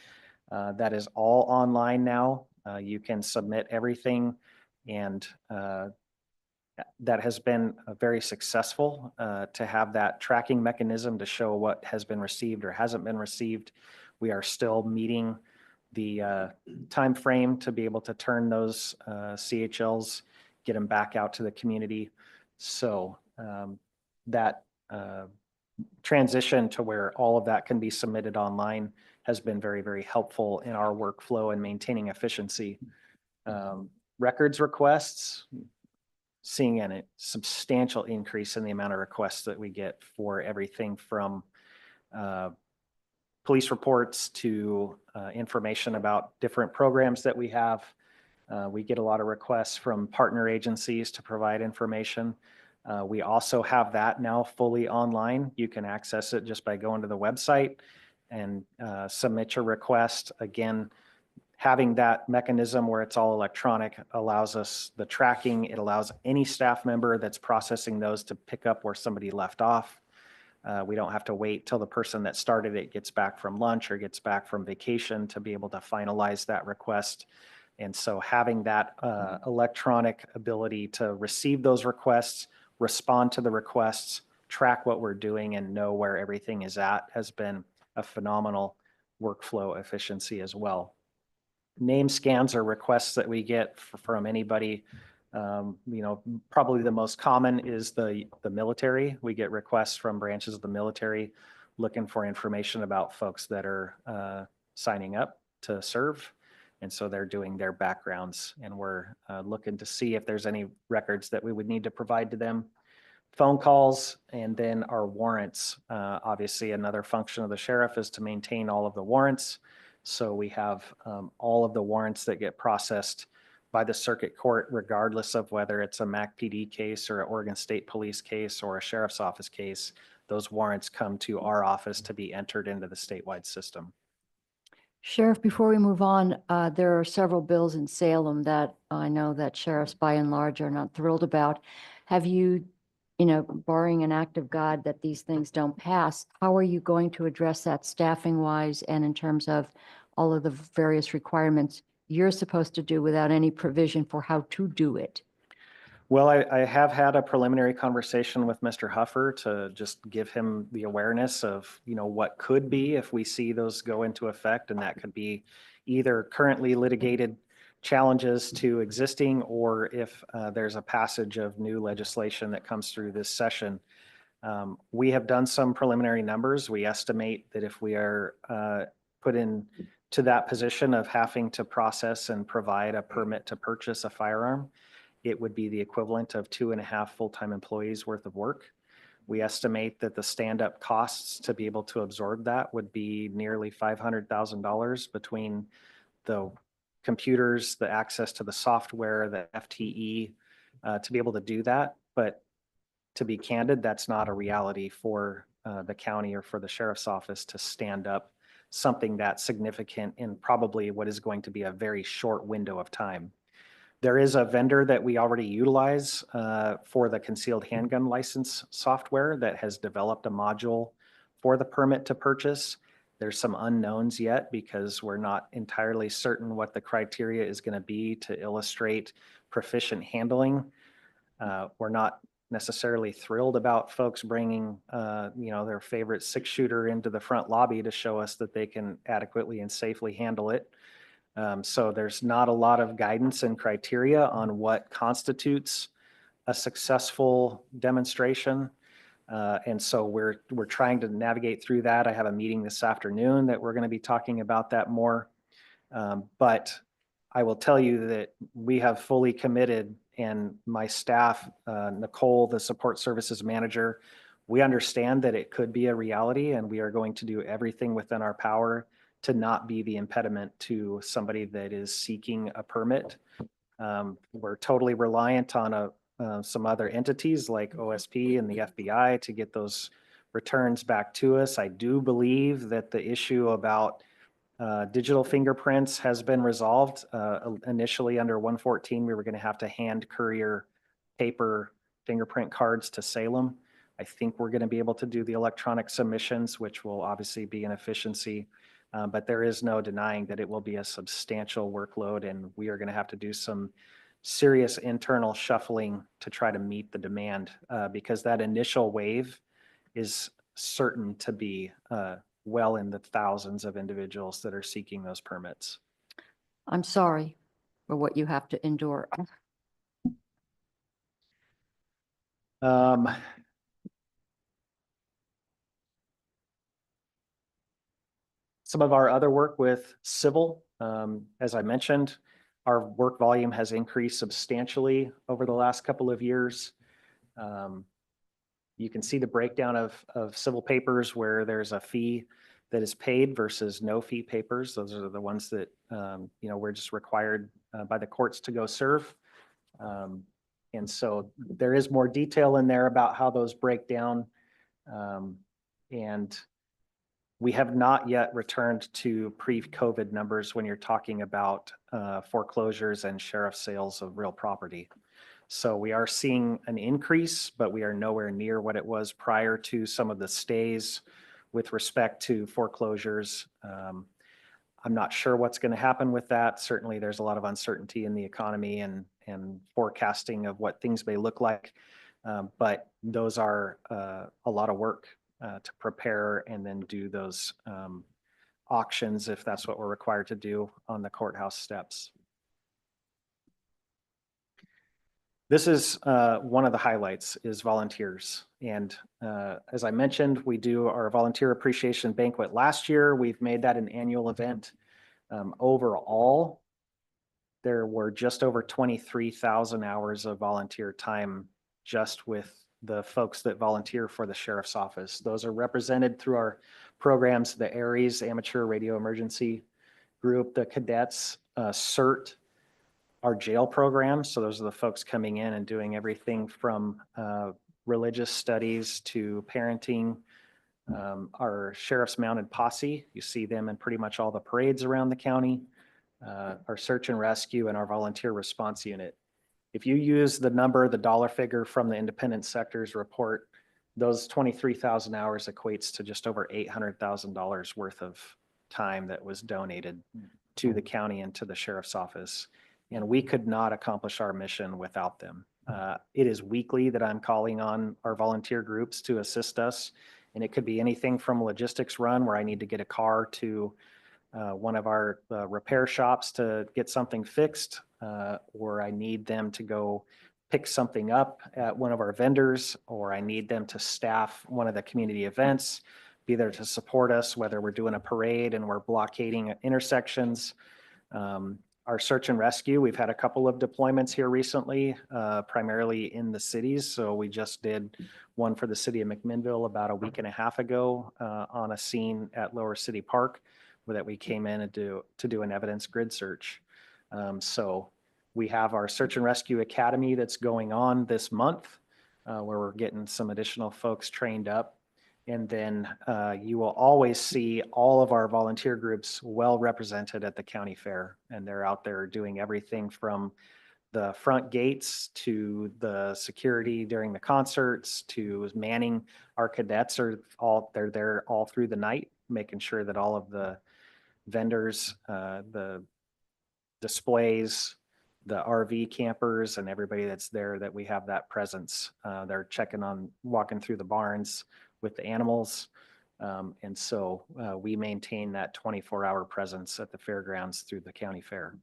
That is all online now. You can submit everything, and that has been very successful to have that tracking mechanism to show what has been received or hasn't been received. We are still meeting the time frame to be able to turn those CHLs, get them back out to the community. So that transition to where all of that can be submitted online has been very, very helpful in our workflow and maintaining efficiency. Records requests, seeing a substantial increase in the amount of requests that we get for everything from police reports to information about different programs that we have. We get a lot of requests from partner agencies to provide information. We also have that now fully online. You can access it just by going to the website and submit your request. Again, having that mechanism where it's all electronic allows us the tracking. It allows any staff member that's processing those to pick up where somebody left off. We don't have to wait till the person that started it gets back from lunch or gets back from vacation to be able to finalize that request. And so having that electronic ability to receive those requests, respond to the requests, track what we're doing, and know where everything is at has been a phenomenal workflow efficiency as well. Name scans are requests that we get from anybody. Probably the most common is the military. We get requests from branches of the military looking for information about folks that are signing up to serve. And so they're doing their backgrounds, and we're looking to see if there's any records that we would need to provide to them. Phone calls, and then our warrants. Obviously, another function of the sheriff is to maintain all of the warrants. So we have all of the warrants that get processed by the circuit court, regardless of whether it's a MAC PD case or an Oregon State Police case or a sheriff's office case. Those warrants come to our office to be entered into the statewide system. Sheriff, before we move on, there are several bills in Salem that I know that sheriffs by and large are not thrilled about. Have you, barring an act of God that these things don't pass, how are you going to address that staffing wise and in terms of all of the various requirements you're supposed to do without any provision for how to do it? Well, I have had a preliminary conversation with Mr. Huffer to just give him the awareness of, what could be if we see those go into effect. And that could be either currently litigated challenges to existing, or if there's a passage of new legislation that comes through this session. We have done some preliminary numbers. We estimate that if we are put in to that position of having to process and provide a permit to purchase a firearm, it would be the equivalent of 2.5 full-time employees worth of work. We estimate that the stand-up costs to be able to absorb that would be nearly $500,000 between the computers, the access to the software, the FTE, to be able to do that. But to be candid, that's not a reality for the county or for the sheriff's office to stand up something that significant in probably what is going to be a very short window of time. There is a vendor that we already utilize for the concealed handgun license software that has developed a module for the permit to purchase. There's some unknowns yet because we're not entirely certain what the criteria is going to be to illustrate proficient handling. We're not necessarily thrilled about folks bringing their favorite 6-shooter into the front lobby to show us that they can adequately and safely handle it. So there's not a lot of guidance and criteria on what constitutes a successful demonstration. And so we're trying to navigate through that. I have a meeting this afternoon that we're going to be talking about that more. But I will tell you that we have fully committed, and my staff, Nicole, the support services manager, we understand that it could be a reality, and we are going to do everything within our power to not be the impediment to somebody that is seeking a permit. We're totally reliant on some other entities like OSP and the FBI to get those returns back to us. I do believe that the issue about digital fingerprints has been resolved. Initially under 114, we were going to have to hand courier paper fingerprint cards to Salem. I think we're going to be able to do the electronic submissions, which will obviously be an efficiency. But there is no denying that it will be a substantial workload, and we are going to have to do some serious internal shuffling to try to meet the demand because that initial wave is certain to be well in the thousands of individuals that are seeking those permits. I'm sorry for what you have to endure. Some of our other work with civil, as I mentioned, our work volume has increased substantially over the last couple of years. You can see the breakdown of civil papers where there's a fee that is paid versus no fee papers. Those are the ones that, we're just required by the courts to go serve. And so there is more detail in there about how those break down. And we have not yet returned to pre-COVID numbers when you're talking about foreclosures and sheriff sales of real property. So we are seeing an increase, but we are nowhere near what it was prior to some of the stays with respect to foreclosures. I'm not sure what's going to happen with that. Certainly, there's a lot of uncertainty in the economy and forecasting of what things may look like. But those are a lot of work to prepare and then do those auctions if that's what we're required to do on the courthouse steps. This is one of the highlights is volunteers. And as I mentioned, we do our volunteer appreciation banquet last year. We've made that an annual event. Overall, there were just over 23,000 hours of volunteer time just with the folks that volunteer for the sheriff's office. Those are represented through our programs, the ARES, Amateur Radio Emergency Group, the cadets, CERT, our jail program. So those are the folks coming in and doing everything from religious studies to parenting. Our sheriff's mounted posse, you see them in pretty much all the parades around the county. Our search and rescue and our volunteer response unit. If you use the number, the dollar figure from the independent sectors report, those 23,000 hours equates to just over $800,000 worth of time that was donated to the county and to the sheriff's office. And we could not accomplish our mission without them. It is weekly that I'm calling on our volunteer groups to assist us. And it could be anything from a logistics run where I need to get a car to one of our repair shops to get something fixed, or I need them to go pick something up at one of our vendors, or I need them to staff one of the community events, be there to support us, whether we're doing a parade and we're blockading intersections. Our search and rescue, we've had a couple of deployments here recently, primarily in the cities. So we just did one for the city of McMinnville about a week and a half ago on a scene at Lower City Park that we came in and to do an evidence grid search. So we have our Search and Rescue Academy that's going on this month, where we're getting some additional folks trained up. And then you will always see all of our volunteer groups well represented at the county fair. And they're out there doing everything from the front gates to the security during the concerts to manning. Our cadets they're there all through the night, making sure that all of the vendors, the displays, the RV campers and everybody that's there, that we have that presence. They're checking on walking through the barns with the animals. And so we maintain that 24-hour presence at the fairgrounds through the county fair.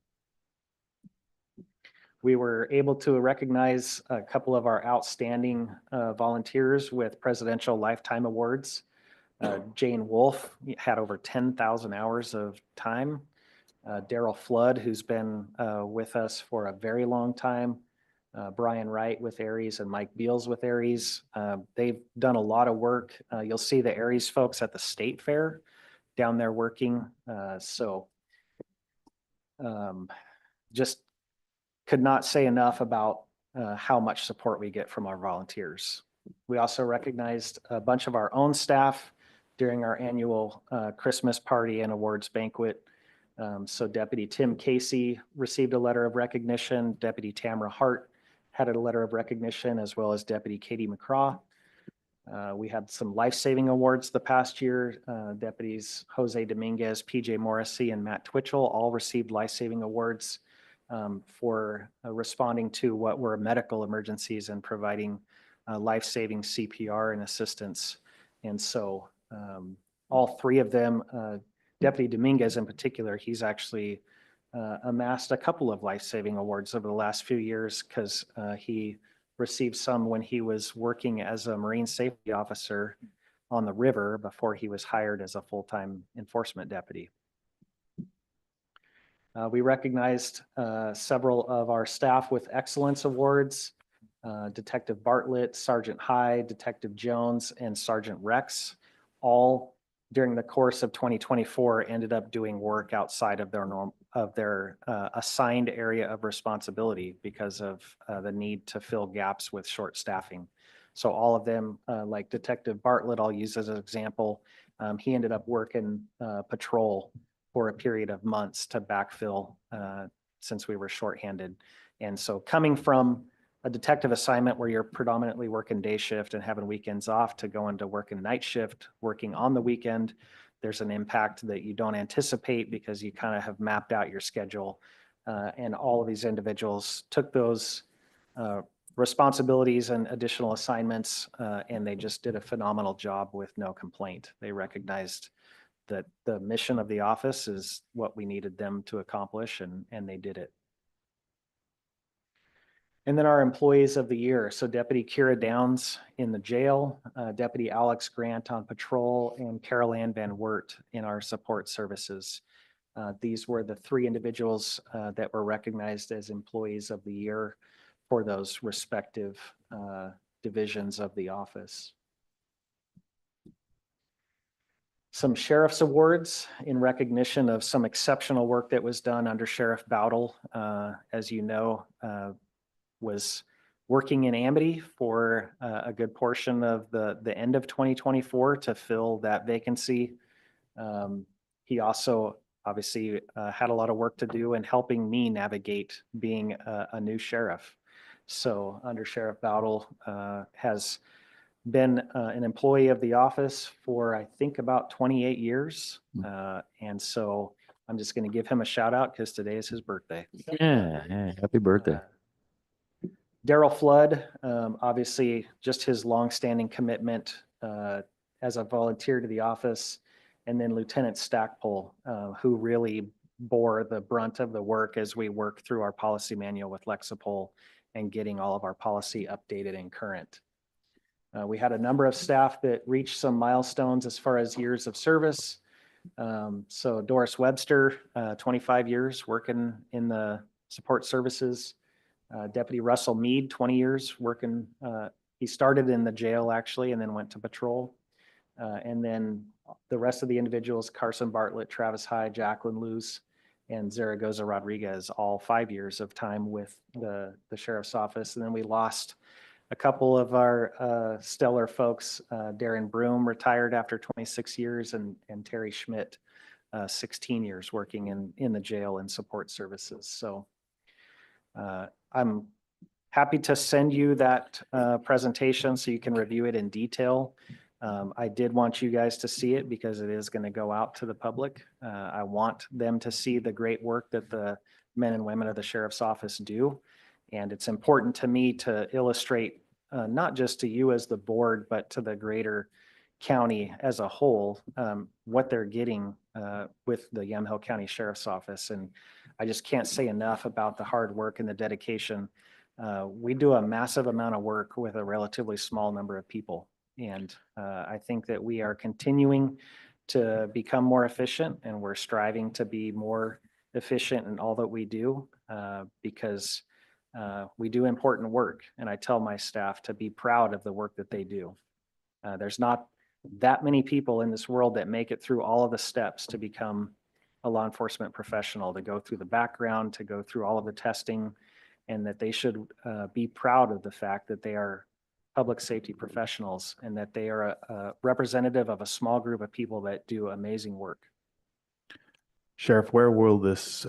We were able to recognize a couple of our outstanding volunteers with Presidential Lifetime Awards. Jane Wolf had over 10,000 hours of time. Daryl Flood, who's been with us for a very long time. Brian Wright with ARES and Mike Beals with ARES. They've done a lot of work. You'll see the ARES folks at the state fair down there working. Just could not say enough about how much support we get from our volunteers. We also recognized a bunch of our own staff during our annual Christmas party and awards banquet. So Deputy Tim Casey received a letter of recognition. Deputy Tamara Hart had a letter of recognition, as well as Deputy Katie McCraw. We had some life-saving awards the past year. Deputies Jose Dominguez, PJ Morrissey, and Matt Twitchell all received life-saving awards for responding to what were medical emergencies and providing life-saving CPR and assistance. And so all three of them, Deputy Dominguez in particular, he's actually amassed a couple of life-saving awards over the last few years because he received some when he was working as a Marine safety officer on the river before he was hired as a full-time enforcement deputy. We recognized several of our staff with excellence awards. Detective Bartlett, Sergeant Hyde, Detective Jones, and Sergeant Rex, all during the course of 2024 ended up doing work outside of their assigned area of responsibility because of the need to fill gaps with short staffing. So all of them, like Detective Bartlett, I'll use as an example, he ended up working patrol for a period of months to backfill since we were shorthanded. And so coming from a detective assignment where you're predominantly working day shift and having weekends off to go into working night shift, working on the weekend, there's an impact that you don't anticipate because you kind of have mapped out your schedule. And all of these individuals took those responsibilities and additional assignments, and they just did a phenomenal job with no complaint. They recognized that the mission of the office is what we needed them to accomplish, and they did it. And then our employees of the year. So Deputy Kira Downs in the jail, Deputy Alex Grant on patrol, and Carol Ann Van Wert in our support services. These were the three individuals that were recognized as employees of the year for those respective divisions of the office. Some sheriff's awards in recognition of some exceptional work that was done under Sheriff Bowdle. As you know, was working in Amity for a good portion of the end of 2024 to fill that vacancy. He also obviously had a lot of work to do in helping me navigate being a new sheriff. So under Sheriff Bowdle has been an employee of the office for, I think, about 28 years. And so I'm just going to give him a shout out because today is his birthday. Yeah, happy birthday. Daryl Flood, obviously just his longstanding commitment as a volunteer to the office. And then Lieutenant Stackpole, who really bore the brunt of the work as we work through our policy manual with Lexipol and getting all of our policy updated and current. We had a number of staff that reached some milestones as far as years of service. So Doris Webster, 25 years working in the support services. Deputy Russell Mead, 20 years working. He started in the jail actually, and then went to patrol. And then the rest of the individuals, Carson Bartlett, Travis Hyde, Jacqueline Luce, and Zaragoza Rodriguez, all 5 years of time with the sheriff's office. And then we lost a couple of our stellar folks. Darren Broom retired after 26 years, and Terry Schmidt, 16 years working in the jail and support services. So I'm happy to send you that presentation so you can review it in detail. I did want you guys to see it because it is going to go out to the public. I want them to see the great work that the men and women of the sheriff's office do. And it's important to me to illustrate not just to you as the board, but to the greater county as a whole, what they're getting with the Yamhill County Sheriff's Office. And I just can't say enough about the hard work and the dedication. We do a massive amount of work with a relatively small number of people. And I think that we are continuing to become more efficient, and we're striving to be more efficient in all that we do because we do important work. And I tell my staff to be proud of the work that they do. There's not that many people in this world that make it through all of the steps to become a law enforcement professional, to go through the background, to go through all of the testing, and that they should be proud of the fact that they are public safety professionals and that they are a representative of a small group of people that do amazing work. Sheriff, where will this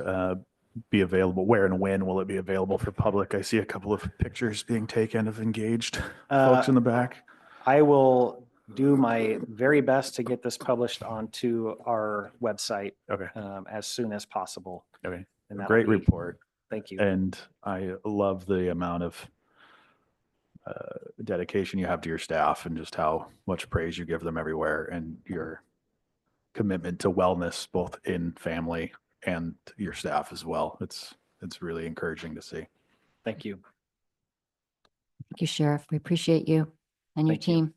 be available? Where and when will it be available for public? I see a couple of pictures being taken of engaged folks in the back. I will do my very best to get this published onto our website Okay. As soon as possible. Okay. And that'll Great be- report. Thank you. And I love the amount of dedication you have to your staff and just how much praise you give them everywhere, and your commitment to wellness, both in family and your staff as well. It's really encouraging to see. Thank you. Thank you, Sheriff. We appreciate you and your Thank you. team.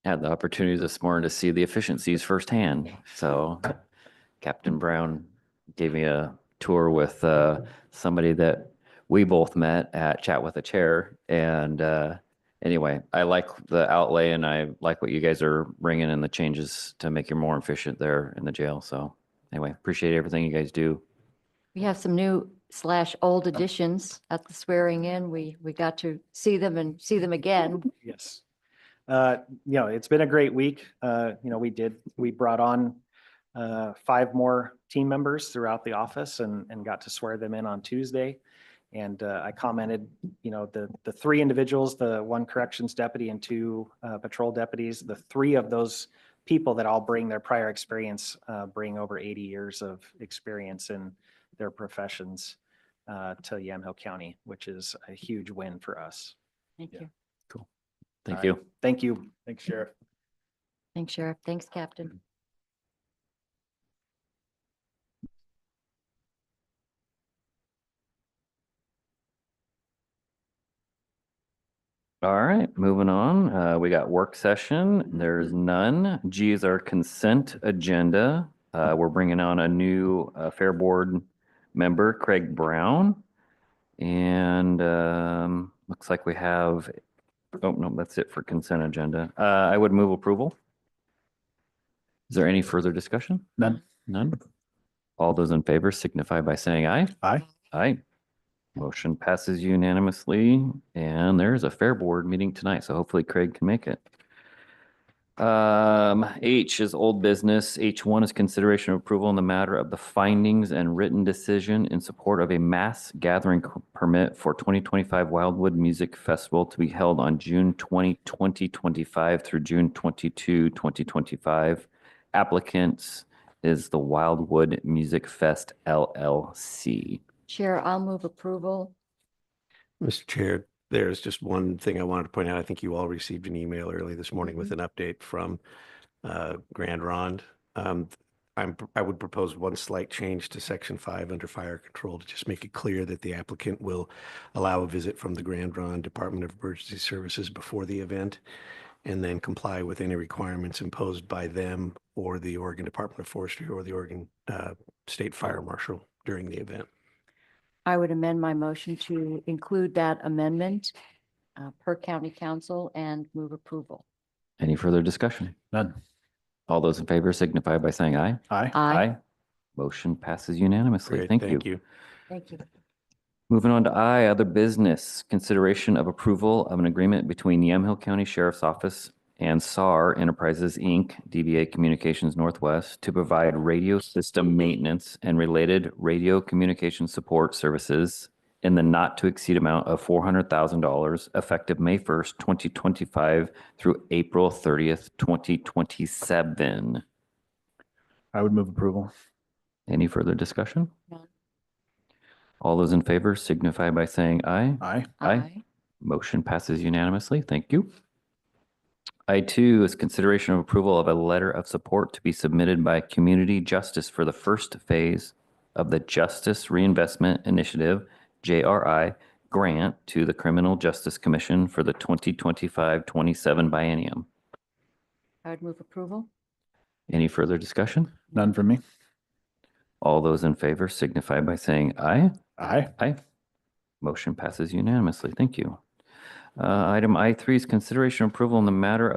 had the opportunity this morning to see the efficiencies firsthand. So Captain Brown gave me a tour with somebody that we both met at Chat with a Chair. And anyway, I like the outlay and I like what you guys are bringing in the changes to make you more efficient there in the jail. So anyway, appreciate everything you guys do. We have some new / old additions at the swearing in. We got to see them and see them again. Yes. It's been a great week. We brought on 5 more team members throughout the office and got to swear them in on Tuesday. And I commented, the 3 individuals, the 1 corrections deputy and 2 patrol deputies, the 3 of those people that all bring their prior experience, bring over 80 years of experience in their professions to Yamhill County, which is a huge win for us. Thank you. Thank All right. you. Thank you. Thanks, Sheriff. Thanks, Sheriff. Thanks, Captain. All right, moving on. We got work session. There's none. G is our consent agenda. We're bringing on a new Fair Board member, Craig Brown. And looks like we have, oh, no, that's it for consent agenda. I would move approval. Is there any further discussion? None. None? All those in favor signify by saying aye. Aye. Aye. Motion passes unanimously, and there's a Fair Board meeting tonight, so hopefully Craig can make it. H is old business. H1 is consideration of approval in the matter of the findings and written decision in support of a mass gathering permit for 2025 Wildwood Music Festival to be held on June 20, 2025 through June 22, 2025. Applicants is the Wildwood Music Fest LLC. Chair, I'll move approval. Mr. Chair, there's just one thing I wanted to point out. I think you all received an email early this morning with an update from Grand Ronde. I would propose one slight change to section 5 under fire control to just make it clear that the applicant will allow a visit from the Grand Ronde Department of Emergency Services before the event and then comply with any requirements imposed by them or the Oregon Department of Forestry or the Oregon State Fire Marshal during the event. I would amend my motion to include that amendment per county council and move approval. Any further discussion? None. All those in favor signify by saying aye. Aye. Aye. Motion passes unanimously. Great, Thank thank you. you. Thank you. Moving on to I, other business, consideration of approval of an agreement between Yamhill County Sheriff's Office and SAR Enterprises, Inc., DBA Communications Northwest, to provide radio system maintenance and related radio communication support services in the not to exceed amount of $400,000 effective May 1st, 2025 through April 30th, 2027. I would move approval. Any further discussion? None. All those in favor signify by saying aye. Aye. Aye. Motion passes unanimously. Thank you. I2 is consideration of approval of a letter of support to be submitted by Community Justice for the first phase of the Justice Reinvestment Initiative, JRI, grant to the Criminal Justice Commission for the 2025-27 biennium. I would move approval. Any further discussion? None from me. All those in favor signify by saying aye. Aye. Aye. Motion passes unanimously. Thank you. Item I3 is consideration approval in the matter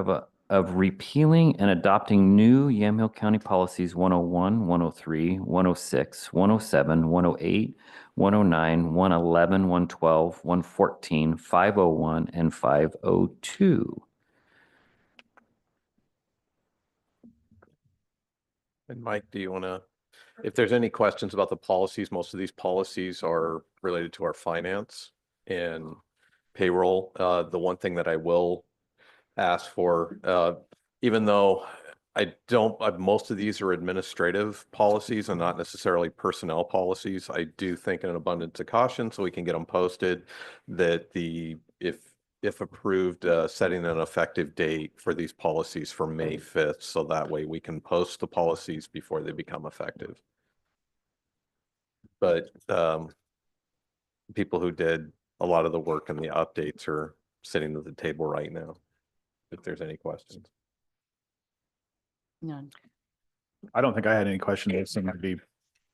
of repealing and adopting new Yamhill County policies 101, 103, 106, 107, 108, 109, 111, 112, 114, 501, and 502. And Mike, do you want to, if there's any questions about the policies, most of these policies are related to our finance and payroll. The one thing that I will ask for, even though most of these are administrative policies and not necessarily personnel policies, I do think in an abundance of caution, so we can get them posted, that if approved, setting an effective date for these policies for May 5th, so that way we can post the policies before they become effective. But people who did a lot of the work and the updates are sitting at the table right now, if there's any questions. None. I don't think I had any questions. It seemed to be,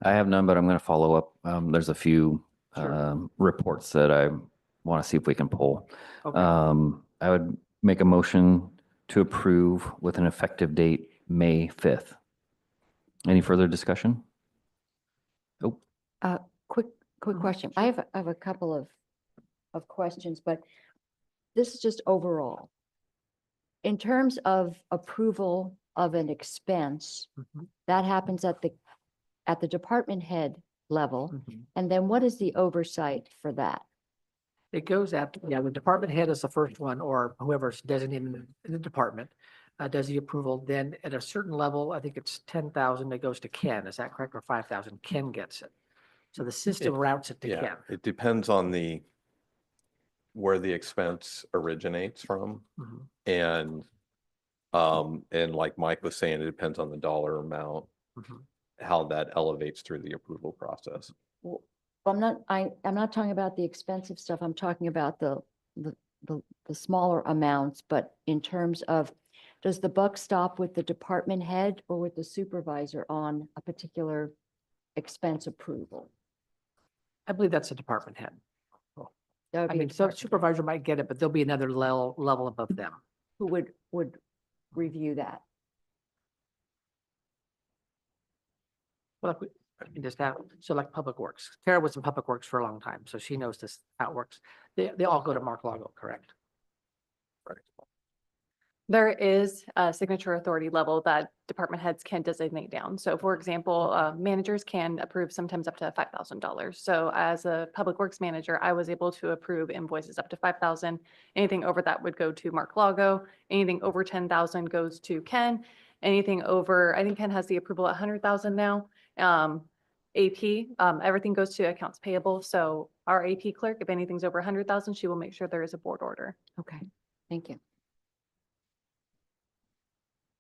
I have none, but I'm going to follow up. There's a few reports that I want to see if we can pull. Okay. I would make a motion to approve with an effective date, May 5th. Any further discussion? Oh, Quick question. I have a couple of questions, but this is just overall. In terms of approval of an expense, Mhm. that happens at the department head level. Mhm. And then what is the oversight for that? It goes at, yeah, the department head is the first one, or whoever's designated in the department, does the approval. Then at a certain level, I think it's 10,000, it goes to Ken. Is that correct? Or 5,000? Ken gets it. So the system routes it to Yeah, Ken. it depends on where the expense originates from. Mhm. And like Mike was saying, it depends on the dollar amount, Mhm. how that elevates through the approval process. Well, I'm not talking about the expensive stuff. I'm talking about the smaller amounts, but in terms of, does the buck stop with the department head or with the supervisor on a particular expense approval? I believe that's a department head. That would I be a mean, so department head. supervisor might get it, but there'll be another level above them. Who would review that? Well, like I can just have, so like Public Works. Tara was in Public Works for a long time, so she knows this, how it works. They all go to Mark Lago, correct? There is a signature authority level that department heads can designate down. So for example, managers can approve sometimes up to $5,000. So as a public works manager, I was able to approve invoices up to 5,000. Anything over that would go to Mark Lago. Anything over 10,000 goes to Ken. Anything over, I think Ken has the approval at 100,000 now. AP, everything goes to accounts payable. So our AP clerk, if anything's over 100,000, she will make sure there is a board order. Okay, thank you.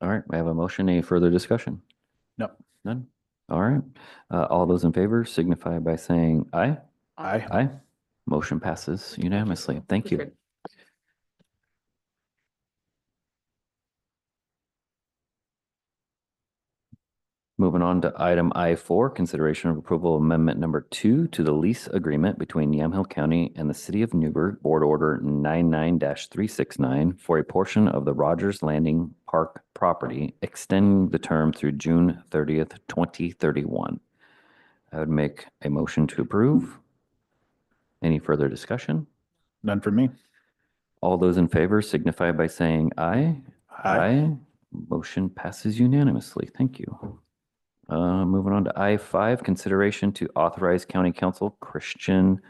all right. I have a motion. Any further discussion? no. None? All right. All those in favor signify by saying aye. I, Aye. Motion passes unanimously. Thank you. Good. Moving on to item I4, consideration of approval amendment number 2 to the lease agreement between Yamhill County and the City of Newburgh, Board Order 99-369 for a portion of the Rogers Landing Park property, extending the term through June 30th, 2031. I would make a motion to approve. Any further discussion? none for me. All those in favor signify by saying aye. Aye. Motion passes unanimously. Thank you. Moving on to I5, consideration to authorize County Council Christian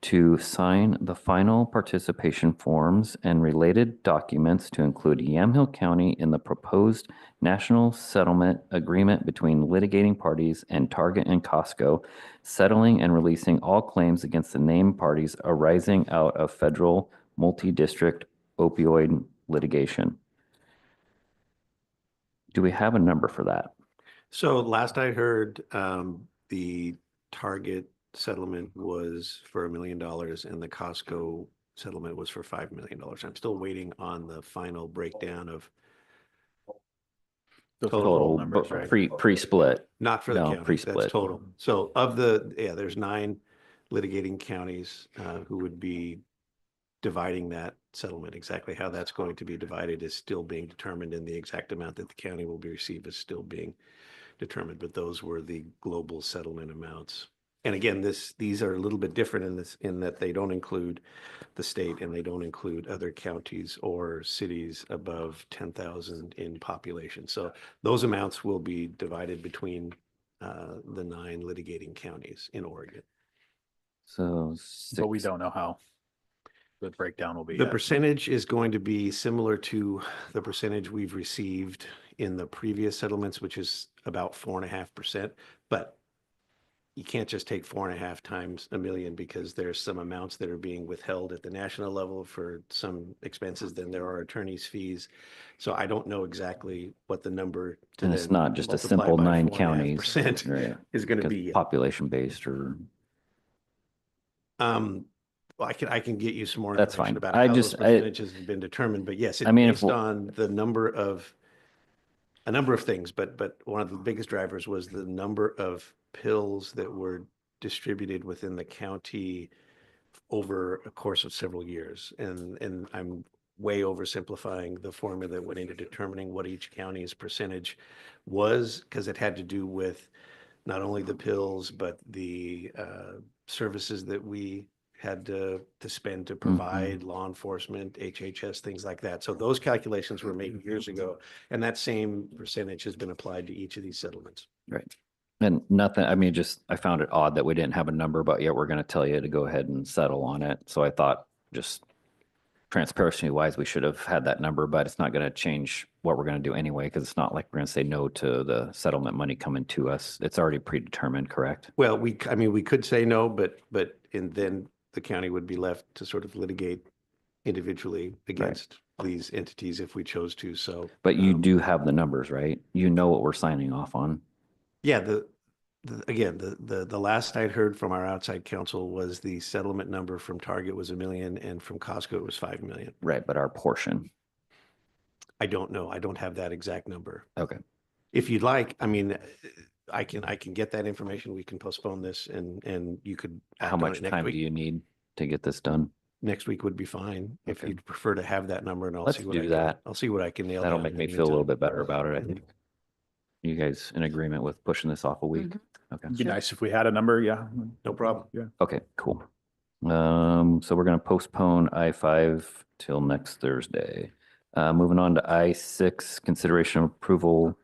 to sign the final participation forms and related documents to include Yamhill County in the proposed national settlement agreement between litigating parties and Target and Costco, settling and releasing all claims against the named parties arising out of federal multi-district opioid litigation. Do we have a number for that? So last I heard, the Target settlement was for $1 million and the Costco settlement was for $5 million. I'm still waiting on the final breakdown of, Those Total total numbers, but right? pre-split. not for the No, county, that's pre-split. total. So there's 9 litigating counties who would be dividing that settlement. Exactly how that's going to be divided is still being determined, and the exact amount that the county will be received is still being determined, but those were the global settlement amounts. And again, these are a little bit different in that they don't include the state and they don't include other counties or cities above 10,000 in population. So those amounts will be divided between the 9 litigating counties in Oregon. So But we six- don't know how the breakdown will be The yet. percentage is going to be similar to the percentage we've received in the previous settlements, which is about 4.5%. But you can't just take 4.5 times $1 million because there's some amounts that are being withheld at the national level for some expenses. Then there are attorney's fees. So I don't know exactly what the number to And it's then not just a multiply simple by 9 4.5% counties. Right. is going to 'Cause be yet. population based or Well, I can get you some more That's information fine. about I how just- those percentages have been determined, but yes, it's I mean, if based on the number of a number of things, but one of the biggest drivers was the number of pills that were distributed within the county over a course of several years. And I'm way oversimplifying the formula that went into determining what each county's percentage was, because it had to do with not only the pills, but the services that we had to spend to provide law enforcement, HHS, things like that. So those calculations were made years ago, and that same percentage has been applied to each of these settlements. Right. And nothing, I mean, just, I found it odd that we didn't have a number, but yet we're going to tell you to go ahead and settle on it. So I thought just transparency wise, we should have had that number, but it's not going to change what we're going to do anyway, because it's not like we're going to say no to the settlement money coming to us. It's already predetermined, correct? Well, I mean, we could say no, and then the county would be left to sort of litigate individually against these entities if we chose to, so. But you do have the numbers, right? You know what we're signing off on. Yeah, the last I'd heard from our outside counsel was the settlement number from Target was $1 million and from Costco it was $5 million. Right, but our portion. I don't know. I don't have that exact number. Okay. If you'd like, I mean, I can get that information. We can postpone this and you could. How act on much it next time do week. you need to get this done? Next week would be fine if Okay. you'd prefer to have that number, and I'll Let's see what do I can, that. I'll see what I can nail That'll down make in me the feel a little meantime. bit better about it, I think. You guys in agreement with pushing this off a week? Okay. It'd be nice if we had a number, yeah. No problem. Yeah. Okay, cool. So we're gonna postpone I-5 till next Thursday. Moving on to I-6, consideration of approval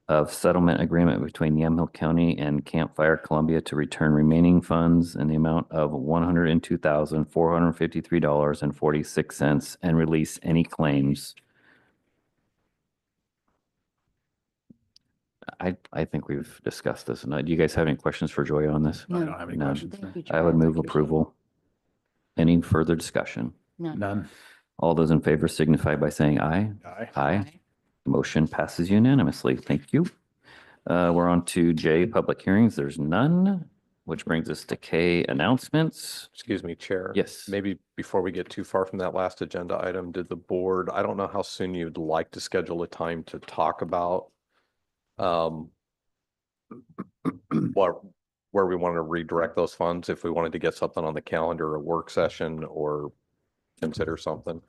of settlement agreement between Yamhill County and Campfire Columbia to return remaining funds in the amount of $102,453.46 and release any claims. I think we've discussed this. And do you guys have any questions for Joya on this? I don't have any None. questions. Thank you, I would Joanne. move approval. Any further discussion? None. None. All those in favor signify by saying aye. Aye. Aye. Motion passes unanimously. Thank you. We're on to J, public hearings. There's none, which brings us to K, announcements. Excuse me, Chair. Yes. Maybe before we get too far from that last agenda item, did the board, I don't know how soon you'd like to schedule a time to talk about where we want to redirect those funds, if we wanted to get something on the calendar, a work session, or consider something.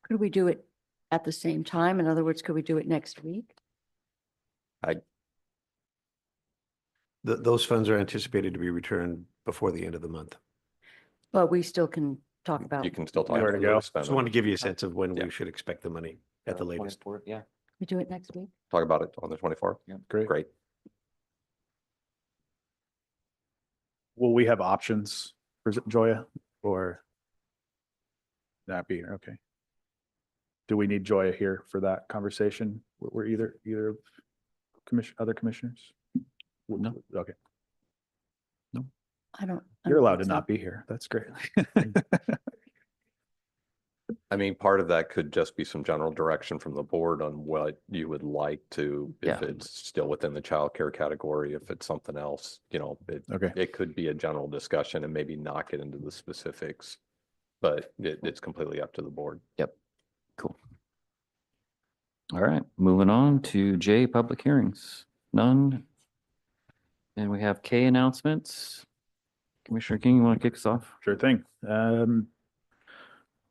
Could we do it at the same time? In other words, could we do it next week? Those funds are anticipated to be returned before the end of the month. But we still can talk about, You can still talk. Where to about go. where spend Just it. want to give you a sense of when Yeah. we should expect the money at the latest. Yeah. we do it next week? Talk about it on the 24th. Great. Great. Will we have options for Joya or that be, okay. Do we need Joya here for that conversation? We're either of other commissioners? No. Okay, I don't. you're allowed to not be here. That's great. I mean, part of that could just be some general direction from the board on what you would like to, if Yeah. it's still within the childcare category, if it's something else, Okay, it could be a general discussion and maybe not get into the specifics. But it's completely up to the board. Cool. All right, moving on to J, public hearings. None. And we have K, announcements. Commissioner King, you want to kick us off? sure thing.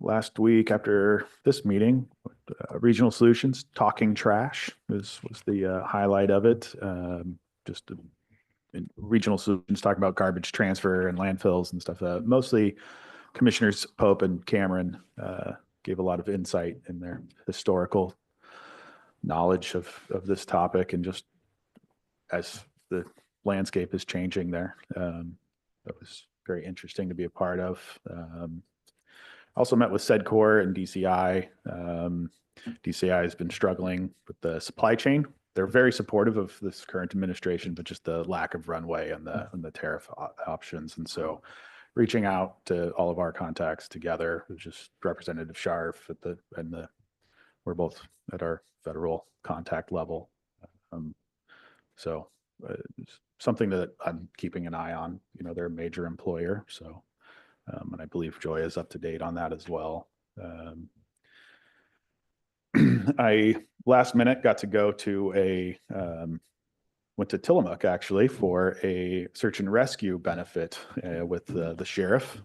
Last week after this meeting, Regional Solutions Talking Trash was the highlight of it. Just in Regional Solutions talking about garbage transfer and landfills and stuff. Mostly Commissioners Pope and Cameron gave a lot of insight in their historical knowledge of this topic, and just as the landscape is changing there. That was very interesting to be a part of. Also met with SEDCOR and DCI. DCI has been struggling with the supply chain. They're very supportive of this current administration, but just the lack of runway and the tariff options. And so reaching out to all of our contacts together, which is Representative Scharf we're both at our federal contact level. It's something that I'm keeping an eye on. They're a major employer, so and I believe Joy is up to date on that as well. I last minute got to go to went to Tillamook actually for a search and rescue benefit with the sheriff.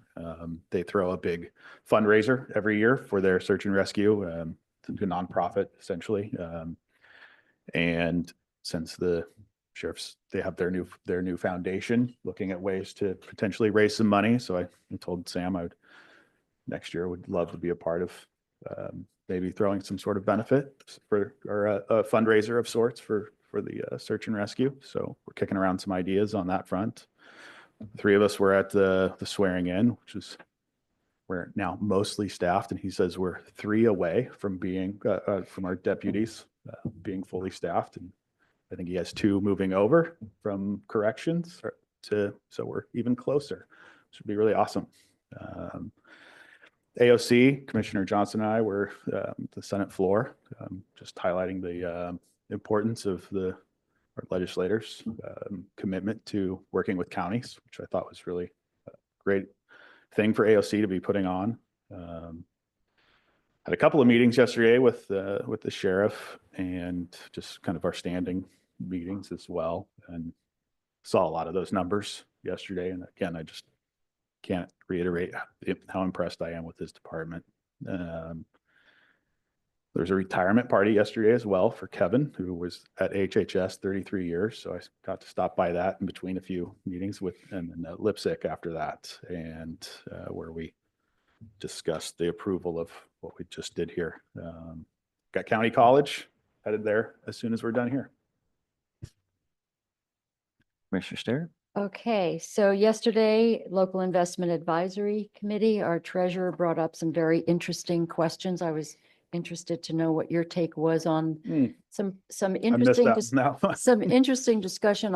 They throw a big fundraiser every year for their search and rescue, it's a nonprofit essentially. And since the sheriffs, they have their new foundation looking at ways to potentially raise some money. So I told Sam I would next year would love to be a part of maybe throwing some sort of benefit for or a fundraiser of sorts for the search and rescue. So we're kicking around some ideas on that front. Three of us were at the swearing in, which is we're now mostly staffed, and he says we're 3 away from being from our deputies being fully staffed, and I think he has 2 moving over from corrections so we're even closer. Should be really awesome. AOC, Commissioner Johnson and I were the Senate floor, just highlighting the importance of our legislators' commitment to working with counties, which I thought was really a great thing for AOC to be putting on. Had a couple of meetings yesterday with the sheriff and just kind of our standing meetings as well, and saw a lot of those numbers yesterday. And again, I just can't reiterate how impressed I am with this department. There's a retirement party yesterday as well for Kevin, who was at HHS 33 years. So I got to stop by that in between a few meetings and then Lipsick after that, and where we discussed the approval of what we just did here. Got County College headed there as soon as we're done here. Commissioner Starrett? Okay, so yesterday, Local Investment Advisory Committee, our treasurer brought up some very interesting questions. I was interested to know what your take was on some I missed interesting, that now. some interesting discussion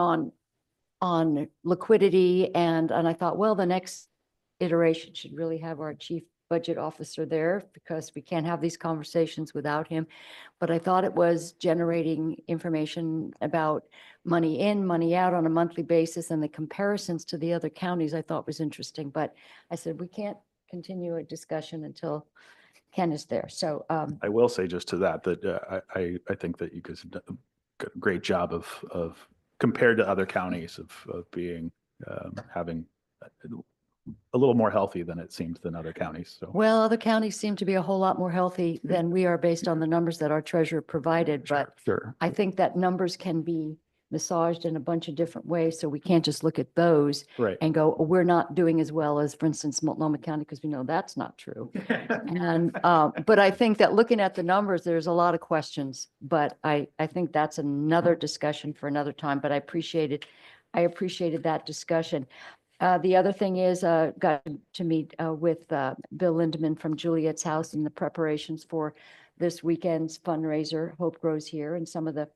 on liquidity. And I thought, well, the next iteration should really have our chief budget officer there, because we can't have these conversations without him. But I thought it was generating information about money in, money out on a monthly basis, and the comparisons to the other counties I thought was interesting. But I said, we can't continue a discussion until Ken is there. So I will say just to that I think that you guys have done a great job of compared to other counties of being having a little more healthy than it seems than other counties. So well, other counties seem to be a whole lot more healthy than we are based on the numbers that our treasurer provided. But sure. I think that numbers can be massaged in a bunch of different ways. So we can't just look at those Right. and go, oh, we're not doing as well as, for instance, Multnomah County, because we know that's not true. And, but I think that looking at the numbers, there's a lot of questions, but I think that's another discussion for another time, but I appreciated that discussion. The other thing is, got to meet with Bill Lindeman from Juliet's House in the preparations for this weekend's fundraiser, Hope Grows Here, and some of the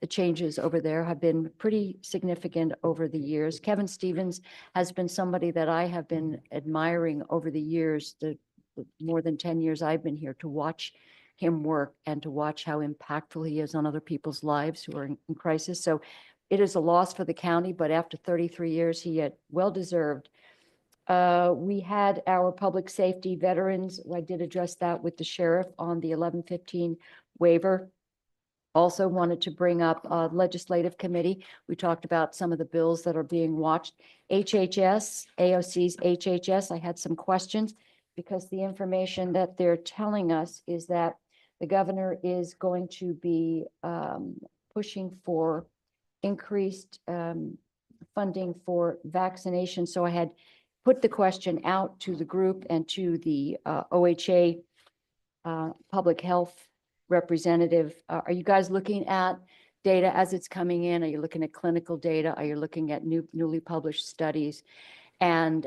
changes over there have been pretty significant over the years. Kevin Stevens has been somebody that I have been admiring over the years, the more than 10 years I've been here, to watch him work and to watch how impactful he is on other people's lives who are in crisis. So it is a loss for the county, but after 33 years, he had well-deserved. We had our public safety veterans. I did address that with the sheriff on the 1115 waiver. Also wanted to bring up legislative committee. We talked about some of the bills that are being watched. HHS, AOC's HHS, I had some questions because the information that they're telling us is that the governor is going to be pushing for increased funding for vaccination. So I had put the question out to the group and to the OHA public health representative. Are you guys looking at data as it's coming in? Are you looking at clinical data? Are you looking at newly published studies? And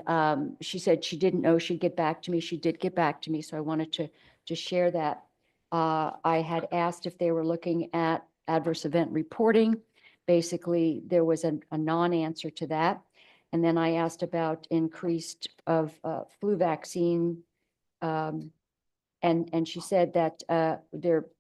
she said she didn't know she'd get back to me. She did get back to me. So I wanted to share that. I had asked if they were looking at adverse event reporting. Basically, there was a non-answer to that. And then I asked about increased of flu vaccine. And she said that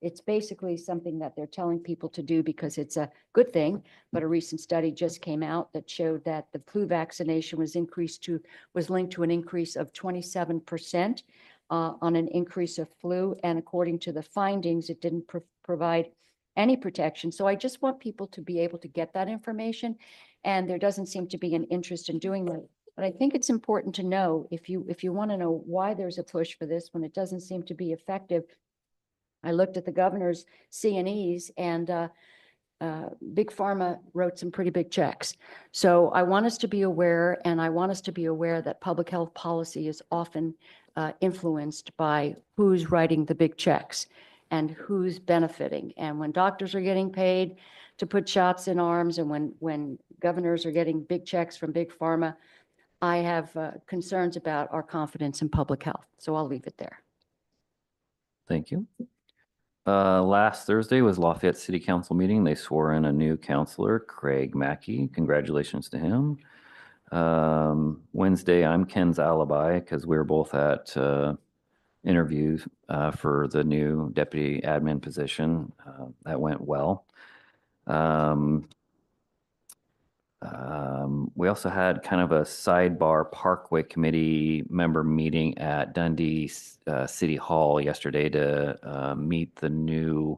it's basically something that they're telling people to do because it's a good thing. But a recent study just came out that showed that the flu vaccination was linked to an increase of 27% on an increase of flu. And according to the findings, it didn't provide any protection. So I just want people to be able to get that information. And there doesn't seem to be an interest in doing that. But I think it's important to know, if you want to know why there's a push for this when it doesn't seem to be effective. I looked at the governor's C&Es, and Big Pharma wrote some pretty big checks. So I want us to be aware, and I want us to be aware that public health policy is often influenced by who's writing the big checks and who's benefiting. And when doctors are getting paid to put shots in arms, and when governors are getting big checks from Big Pharma, I have concerns about our confidence in public health. So I'll leave it there. Thank you. Last Thursday was Lafayette City Council meeting. They swore in a new councilor, Craig Mackey. Congratulations to him. Wednesday, I'm Ken's alibi because we were both at interviews for the new deputy admin position. That went well. We also had kind of a sidebar Parkway Committee member meeting at Dundee City Hall yesterday to meet the new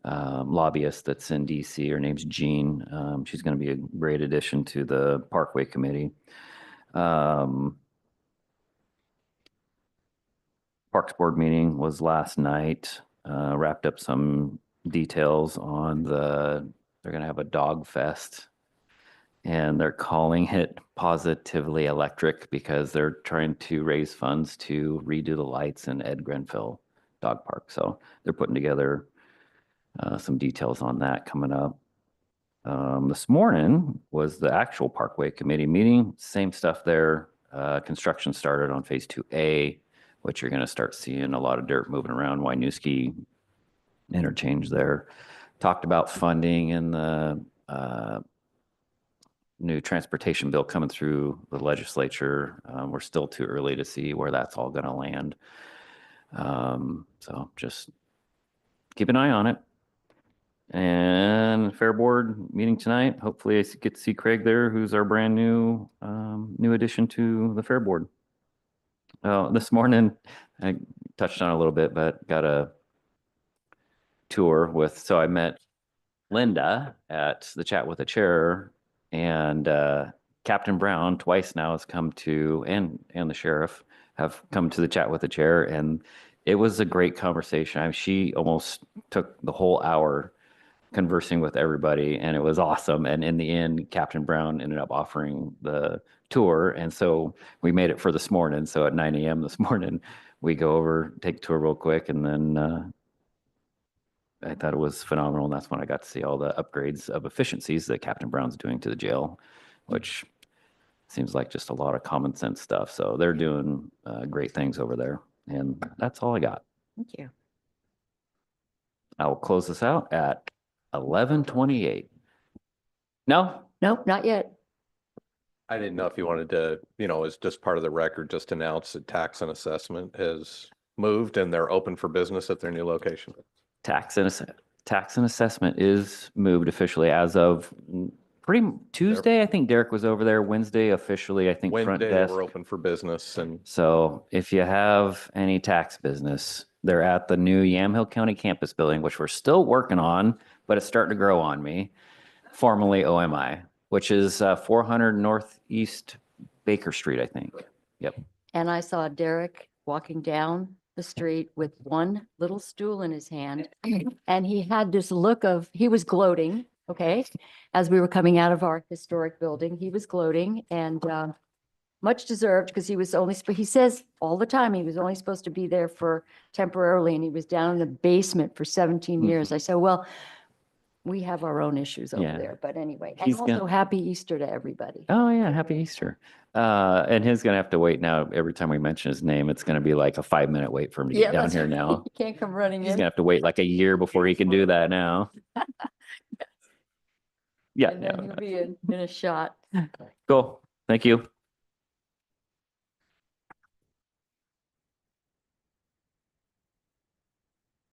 lobbyist that's in DC. Her name's Jean. She's going to be a great addition to the Parkway Committee. Parks Board meeting was last night. Wrapped up some details on they're going to have a dog fest. And they're calling it Positively Electric because they're trying to raise funds to redo the lights in Ed Grenfell Dog Park. So they're putting together some details on that coming up. This morning was the actual Parkway Committee meeting. Same stuff there. Construction started on Phase 2A, which you're going to start seeing a lot of dirt moving around Winooski interchange there. Talked about funding and the new transportation bill coming through the legislature. We're still too early to see where that's all going to land. So just keep an eye on it. And Fair Board meeting tonight. Hopefully I get to see Craig there, who's our brand new addition to the Fair Board. This morning, I touched on it a little bit, but got a tour so I met Linda at the Chat with the Chair. And Captain Brown twice now has come to, and the sheriff have come to the Chat with the Chair, and it was a great conversation. She almost took the whole hour conversing with everybody, and it was awesome. And in the end, Captain Brown ended up offering the tour, and so we made it for this morning. So at 9 a.m. this morning, we go over, take a tour real quick, and then I thought it was phenomenal. And that's when I got to see all the upgrades of efficiencies that Captain Brown's doing to the jail, which seems like just a lot of common sense stuff. So they're doing great things over there. And that's all I got. Thank you. I will close this out at 11:28. No? Nope, not yet. I didn't know if you wanted to, as just part of the record, just announce that tax and assessment has moved and they're open for business at their new location. Tax and assessment is moved officially as of Tuesday. I think Derek was over there. Wednesday officially, I think front Wednesday, desk. we're open for business. And So if you have any tax business, they're at the new Yamhill County campus building, which we're still working on, but it's starting to grow on me. Formerly OMI, which is 400 Northeast Baker Street, I think. Yep. And I saw Derek walking down the street with one little stool in his hand. And he had this look he was gloating, okay? As we were coming out of our historic building, he was gloating, and much deserved, because he says all the time, he was only supposed to be there for temporarily, and he was down in the basement for 17 years. I said, well, we have our own issues over Yeah. there, but anyway. And He's also gonna- happy Easter to everybody. Oh yeah, happy Easter. And he's gonna have to wait now. Every time we mention his name, it's gonna be like a 5-minute wait for him to get down that's here right. now. You can't come running He's in. gonna have to wait like a year before he can do that now. Yeah, And then he'll be in a shot. cool. Thank you.